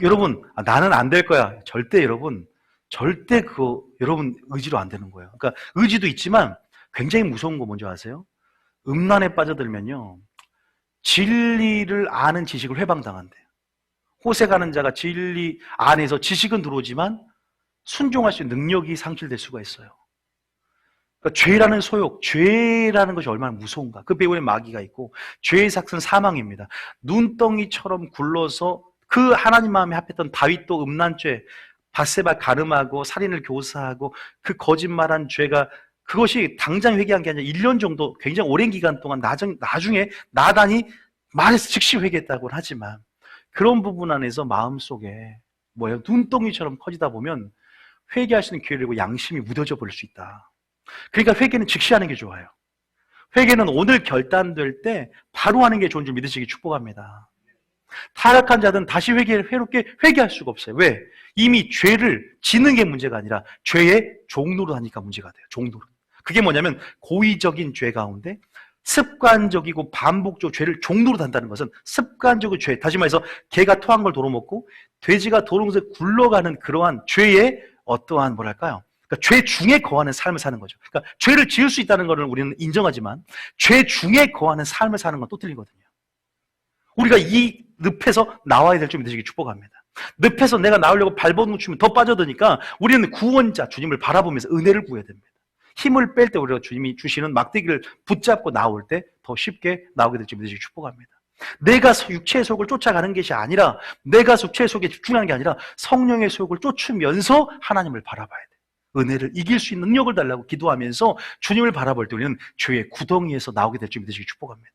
여러분, 나는 안 될 거야. 절대 여러분, 절대 그거 여러분 의지로 안 되는 거예요. 그러니까 의지도 있지만 굉장히 무서운 거 뭔지 아세요? 음란에 빠져들면요, 진리를 아는 지식을 회방당한대요. 호색하는 자가 진리 안에서 지식은 들어오지만 순종할 수 있는 능력이 상실될 수가 있어요. 그러니까 죄라는 소욕, 죄라는 것이 얼마나 무서운가. 그 배후에 마귀가 있고 죄의 삭은 사망입니다. 눈덩이처럼 굴러서 그 하나님 마음에 합했던 다윗도 음란죄, 밧세바 가늠하고 살인을 교사하고 그 거짓말한 죄가, 그것이 당장 회개한 게 아니라 1년 정도 굉장히 오랜 기간 동안 나중에 나단이 말해서 즉시 회개했다고는 하지만 그런 부분 안에서 마음속에 뭐예요? 눈덩이처럼 커지다 보면 회개할 수 있는 기회를 잃고 양심이 무뎌져 버릴 수 있다. 그러니까 회개는 즉시 하는 게 좋아요. 회개는 오늘 결단될 때 바로 하는 게 좋은 줄 믿으시기 축복합니다. 타락한 자들은 다시 회롭게 회개할 수가 없어요. 왜? 이미 죄를 짓는 게 문제가 아니라 죄의 종로로 하니까 문제가 돼요. 종로로. 그게 뭐냐면 고의적인 죄 가운데 습관적이고 반복적으로 죄를 종로로 단다는 것은 습관적인 죄, 다시 말해서 개가 토한 걸 도로먹고 돼지가 도롱새 굴러가는 그러한 죄의 어떠한 뭐랄까요? 그러니까 죄 중에 거하는 삶을 사는 거죠. 그러니까 죄를 지을 수 있다는 것을 우리는 인정하지만 죄 중에 거하는 삶을 사는 건 또 틀리거든요. 우리가 이 늪에서 나와야 될 줄 믿으시기 축복합니다. 늪에서 내가 나오려고 발버둥치면 더 빠져드니까 우리는 구원자 주님을 바라보면서 은혜를 구해야 됩니다. 힘을 뺄 때 우리가 주님이 주시는 막대기를 붙잡고 나올 때 더 쉽게 나오게 될 줄 믿으시기 축복합니다. 내가 육체의 속을 쫓아가는 것이 아니라, 내가 육체의 속에 집중하는 게 아니라 성령의 속을 쫓으면서 하나님을 바라봐야 돼. 은혜를 이길 수 있는 능력을 달라고 기도하면서 주님을 바라볼 때 우리는 죄의 구덩이에서 나오게 될 줄 믿으시기 축복합니다.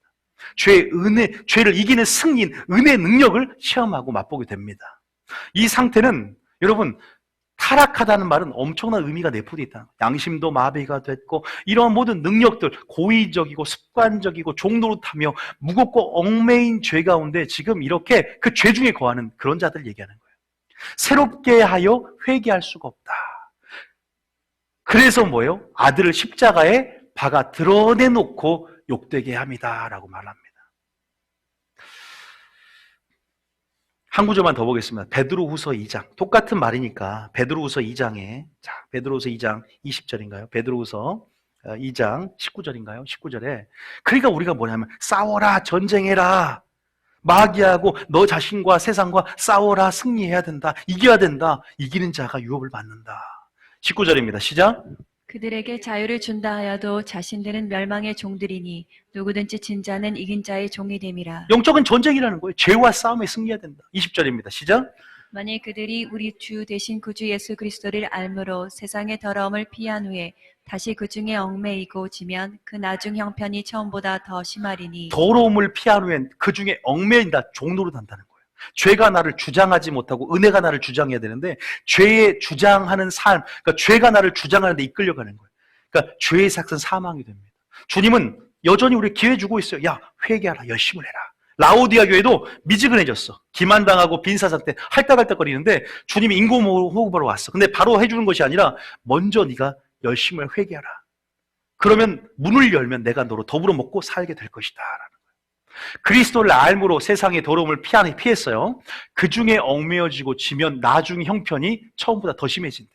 죄의 은혜, 죄를 이기는 승리인 은혜의 능력을 체험하고 맛보게 됩니다. 이 상태는 여러분 타락하다는 말은 엄청난 의미가 내포되어 있다. 양심도 마비가 됐고 이런 모든 능력들, 고의적이고 습관적이고 종노릇하며 무겁고 얽매인 죄 가운데 지금 이렇게 그 죄 중에 거하는 그런 자들 얘기하는 거예요. 새롭게 하여 회개할 수가 없다. 그래서 뭐예요? 아들을 십자가에 박아 드러내놓고 욕되게 합니다라고 말합니다. 한 구절만 더 보겠습니다. 베드로후서 2장. 똑같은 말이니까 베드로후서 2장에 베드로후서 2장 20절인가요? 베드로후서 2장 19절인가요? 19절에 그러니까 우리가 뭐냐면 싸워라, 전쟁해라. 마귀하고 너 자신과 세상과 싸워라, 승리해야 된다. 이겨야 된다. 이기는 자가 유업을 받는다. 19절입니다. 시작. 그들에게 자유를 준다 하여도 자신들은 멸망의 종들이니 누구든지 진 자는 이긴 자의 종이 됨이라. 영적인 전쟁이라는 거예요. 죄와 싸움에 승리해야 된다. 20절입니다. 시작. 만일 그들이 우리 주 대신 구주 예수 그리스도를 알므로 세상의 더러움을 피한 후에 다시 그 중에 얽매이고 지면 그 나중 형편이 처음보다 더 심하리니. 더러움을 피한 후엔 그 중에 얽매인다. 종로로 단다는 거예요. 죄가 나를 주장하지 못하고 은혜가 나를 주장해야 되는데 죄에 주장하는 삶, 그러니까 죄가 나를 주장하는 데 이끌려가는 거예요. 그러니까 죄의 삭은 사망이 됩니다. 주님은 여전히 우리 기회 주고 있어요. 야, 회개하라, 열심을 해라. 라오디아 교회도 미지근해졌어. 기만당하고 빈사 상태 할딱할딱거리는데 주님이 인고호흡으로 왔어. 근데 바로 해주는 것이 아니라 먼저 네가 열심을 회개하라. 그러면 문을 열면 내가 너로 더불어 먹고 살게 될 것이다. 그리스도를 알므로 세상의 더러움을 피했어요. 그 중에 얽매여지고 지면 나중 형편이 처음보다 더 심해진대.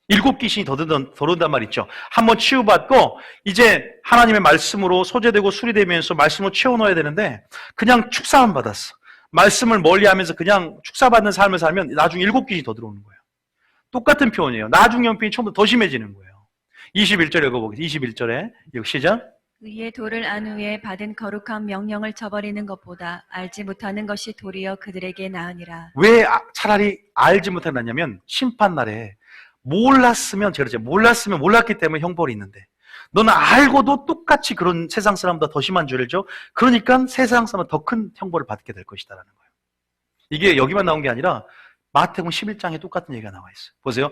7 귀신이 더 들어온단 말 있죠. 한번 치유받고 이제 하나님의 말씀으로 소재되고 수리되면서 말씀으로 채워넣어야 되는데 그냥 축사만 받았어. 말씀을 멀리하면서 그냥 축사받는 삶을 살면 나중에 7 귀신이 더 들어오는 거예요. 똑같은 표현이에요. 나중 형편이 처음부터 더 심해지는 거예요. 21절 읽어보겠습니다. 21절에 시작. 의의 도를 안 후에 받은 거룩한 명령을 저버리는 것보다 알지 못하는 것이 도리어 그들에게 나으니라. 왜 차라리 알지 못하느냐면 심판날에 몰랐으면 제가 몰랐으면 몰랐기 때문에 형벌이 있는데 너는 알고도 똑같이 그런 세상 사람보다 더 심한 죄를 져. 그러니까 세상 사람은 더 큰 형벌을 받게 될 것이다라는 거예요. 이게 여기만 나온 게 아니라 마태복음 11장에 똑같은 얘기가 나와 있어요. 보세요.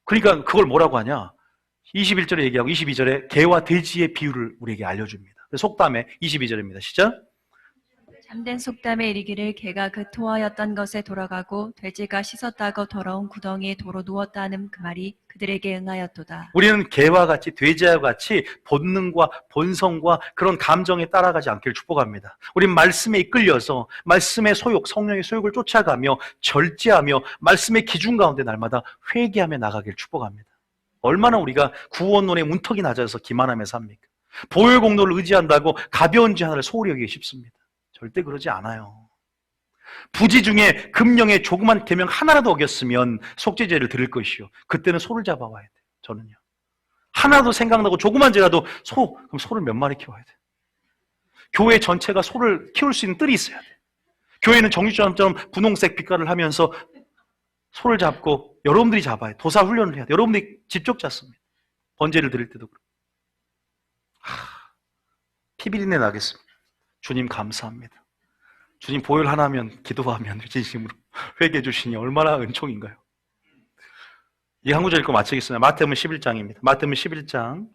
그러니까 그걸 뭐라고 하냐? 21절에 얘기하고 22절에 개와 돼지의 비유를 우리에게 알려줍니다. 속담에 22절입니다. 시작. 참된 속담에 이르기를 개가 그 토하였던 것에 돌아가고 돼지가 씻었다고 더러운 구덩이에 도로 누웠다는 그 말이 그들에게 응하였도다. 우리는 개와 같이 돼지와 같이 본능과 본성과 그런 감정에 따라가지 않기를 축복합니다. 우리는 말씀에 이끌려서 말씀의 소욕, 성령의 소욕을 쫓아가며 절제하며 말씀의 기준 가운데 날마다 회개하며 나가기를 축복합니다. 얼마나 우리가 구원론의 문턱이 낮아져서 기만하며 삽니까? 보혈 공로를 의지한다고 가벼운 죄 하나를 소홀히 여기기 쉽습니다. 절대 그러지 않아요. 부지 중에 금령의 조그만 계명 하나라도 어겼으면 속죄제를 드릴 것이요. 그때는 소를 잡아와야 돼요. 저는요. 하나도 생각나고 조그만 죄라도 그럼 소를 몇 마리 키워야 돼요. 교회 전체가 소를 키울 수 있는 뜰이 있어야 돼요. 교회는 정육점처럼 분홍색 빛깔을 하면서 소를 잡고 여러분들이 잡아야 돼요. 도사 훈련을 해야 돼요. 여러분들이 직접 잡습니다. 번제를 드릴 때도 그렇고. 피비린내 나겠습니다. 주님 감사합니다. 주님 보혈 하나면 기도하면 진심으로 회개해 주시니 얼마나 은총인가요? 이 한 구절 읽고 마치겠습니다. 마태복음 11장입니다. 마태복음 11장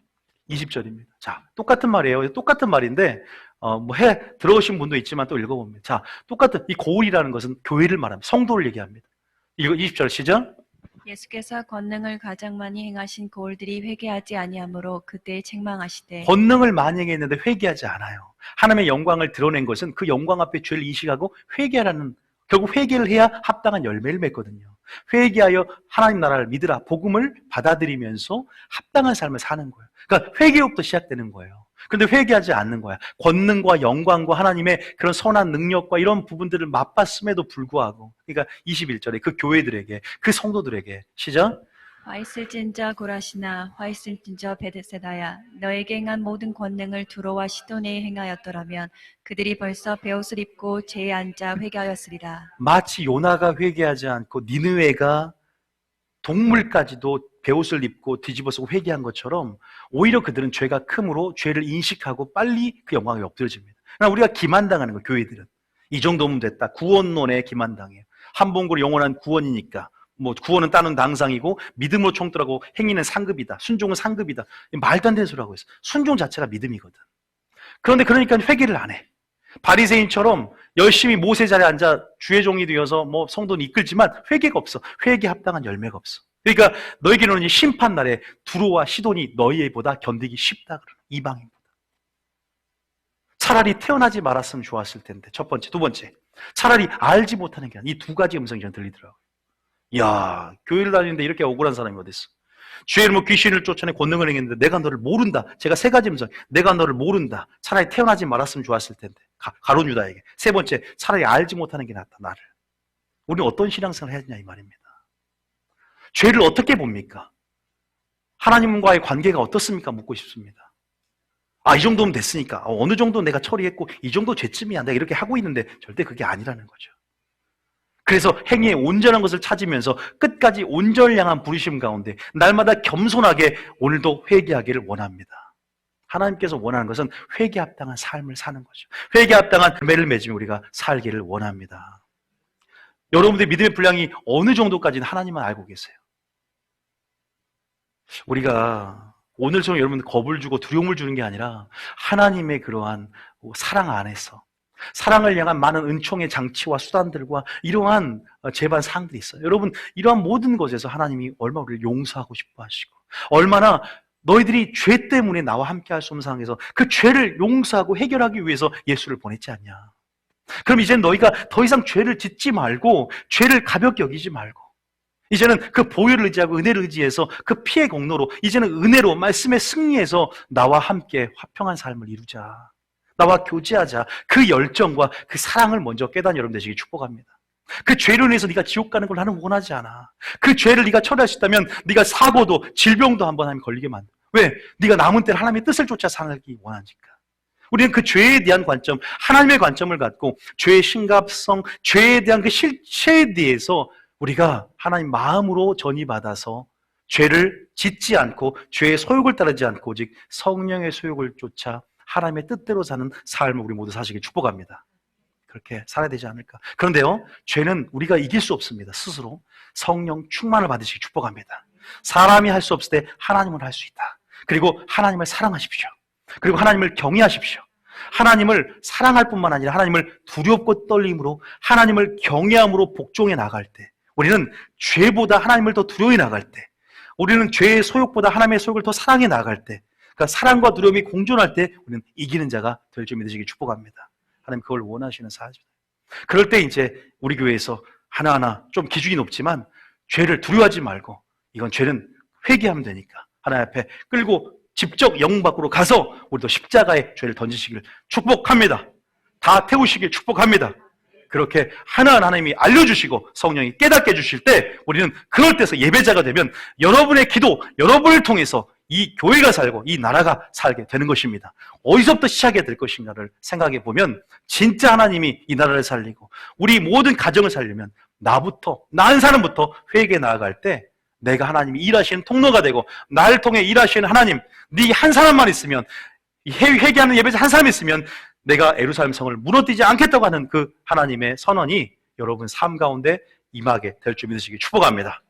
20절입니다. 자, 똑같은 말이에요. 똑같은 말인데 들어오신 분도 있지만 또 읽어봅니다. 자, 똑같은 이 고울이라는 것은 교회를 말합니다. 성도를 얘기합니다. 이거 20절 시작. 예수께서 권능을 가장 많이 행하신 고울들이 회개하지 아니하므로 그때 책망하시되. 권능을 많이 행했는데 회개하지 않아요. 하나님의 영광을 드러낸 것은 그 영광 앞에 죄를 인식하고 회개하라는, 결국 회개를 해야 합당한 열매를 맺거든요. 회개하여 하나님 나라를 믿으라, 복음을 받아들이면서 합당한 삶을 사는 거예요. 그러니까 회개로부터 시작되는 거예요. 그런데 회개하지 않는 거야. 권능과 영광과 하나님의 그런 선한 능력과 이런 부분들을 맛봤음에도 불구하고, 그러니까 21절에 그 교회들에게, 그 성도들에게 시작. 화 있을진저 고라시나 화 있을진저 베데세다야 너에게 행한 모든 권능을 두로와 시도네에 행하였더라면 그들이 벌써 베옷을 입고 죄에 앉아 회개하였으리라. 마치 요나가 회개하지 않고 니느웨가 동물까지도 베옷을 입고 뒤집어서 회개한 것처럼 오히려 그들은 죄가 크므로 죄를 인식하고 빨리 그 영광에 엎드려집니다. 그러나 우리가 기만당하는 거예요. 교회들은 이 정도면 됐다. 구원론에 기만당해요. 한 봉구로 영원한 구원이니까 뭐 구원은 따는 당상이고 믿음으로 총들하고 행위는 상급이다. 순종은 상급이다. 말도 안 되는 소리라고 했어. 순종 자체가 믿음이거든. 그런데 그러니까 회개를 안 해. 바리새인처럼 열심히 모세 자리에 앉아 주의 종이 되어서 뭐 성도는 이끌지만 회개가 없어. 회개에 합당한 열매가 없어. 그러니까 너에게는 이 심판 날에 두로와 시돈이 너희보다 견디기 쉽다 그러는 이방인보다. 차라리 태어나지 말았으면 좋았을 텐데. 첫 번째, 두 번째. 차라리 알지 못하는 게 아니라 이 두 가지 음성이 저는 들리더라고요. 이야, 교회를 다니는데 이렇게 억울한 사람이 어디 있어? 주의 이름으로 귀신을 쫓아내 권능을 행했는데 내가 너를 모른다. 제가 세 가지 음성. 내가 너를 모른다. 차라리 태어나지 말았으면 좋았을 텐데. 가룟 유다에게. 세 번째, 차라리 알지 못하는 게 낫다. 나를. 우리는 어떤 신앙생활을 해야 되냐 이 말입니다. 죄를 어떻게 봅니까? 하나님과의 관계가 어떻습니까? 묻고 싶습니다. 이 정도면 됐으니까. 어느 정도 내가 처리했고 이 정도 죄쯤이야. 내가 이렇게 하고 있는데 절대 그게 아니라는 거죠. 그래서 행위의 온전한 것을 찾으면서 끝까지 온전을 향한 부르심 가운데 날마다 겸손하게 오늘도 회개하기를 원합니다. 하나님께서 원하는 것은 회개 합당한 삶을 사는 거죠. 회개 합당한 매를 맺으며 우리가 살기를 원합니다. 여러분들의 믿음의 분량이 어느 정도까지는 하나님만 알고 계세요. 우리가 오늘처럼 여러분 겁을 주고 두려움을 주는 게 아니라 하나님의 그러한 사랑 안에서 사랑을 향한 많은 은총의 장치와 수단들과 이러한 재반 사항들이 있어요. 여러분 이러한 모든 것에서 하나님이 얼마나 우리를 용서하고 싶어 하시고 얼마나 너희들이 죄 때문에 나와 함께 할 수 없는 상황에서 그 죄를 용서하고 해결하기 위해서 예수를 보냈지 않냐. 그럼 이제는 너희가 더 이상 죄를 짓지 말고 죄를 가볍게 여기지 말고 이제는 그 보혈을 의지하고 은혜를 의지해서 그 피의 공로로 이제는 은혜로 말씀의 승리해서 나와 함께 화평한 삶을 이루자. 나와 교제하자. 그 열정과 그 사랑을 먼저 깨닫는 여러분 되시기 축복합니다. 그 죄로 인해서 네가 지옥 가는 걸 나는 원하지 않아. 그 죄를 네가 처리할 수 있다면 네가 사고도 질병도 한번 하면 걸리게 만들어. 왜? 네가 남은 때를 하나님의 뜻을 쫓아 살기 원하니까. 우리는 그 죄에 대한 관점, 하나님의 관점을 갖고 죄의 심각성, 죄에 대한 그 실체에 대해서 우리가 하나님 마음으로 전이받아서 죄를 짓지 않고 죄의 소욕을 따르지 않고 오직 성령의 소욕을 쫓아 하나님의 뜻대로 사는 삶을 우리 모두 사시길 축복합니다. 그렇게 살아야 되지 않을까. 그런데요, 죄는 우리가 이길 수 없습니다. 스스로 성령 충만을 받으시기 축복합니다. 사람이 할 수 없을 때 하나님은 할 수 있다. 그리고 하나님을 사랑하십시오. 그리고 하나님을 경외하십시오. 하나님을 사랑할 뿐만 아니라 하나님을 두렵고 떨림으로 하나님을 경외함으로 복종해 나갈 때 우리는 죄보다 하나님을 더 두려워해 나갈 때 우리는 죄의 소욕보다 하나님의 소욕을 더 사랑해 나갈 때 그러니까 사랑과 두려움이 공존할 때 우리는 이기는 자가 될 줄 믿으시기 축복합니다. 하나님 그걸 원하시는 사실. 그럴 때 이제 우리 교회에서 하나하나 좀 기준이 높지만 죄를 두려워하지 말고 이건 죄는 회개하면 되니까 하나님 앞에 끌고 직접 영웅 밖으로 가서 우리도 십자가에 죄를 던지시길 축복합니다. 다 태우시길 축복합니다. 그렇게 하나하나 하나님이 알려주시고 성령이 깨닫게 해주실 때 우리는 그럴 때서 예배자가 되면 여러분의 기도, 여러분을 통해서 이 교회가 살고 이 나라가 살게 되는 것입니다. 어디서부터 시작해야 될 것인가를 생각해 보면 진짜 하나님이 이 나라를 살리고 우리 모든 가정을 살리면 나부터, 나 한 사람부터 회개에 나아갈 때 내가 하나님이 일하시는 통로가 되고 나를 통해 일하시는 하나님, 네 한 사람만 있으면 회개하는 예배자 한 사람 있으면 내가 예루살렘 성을 무너뜨리지 않겠다고 하는 그 하나님의 선언이 여러분 삶 가운데 임하게 될 줄 믿으시기 축복합니다.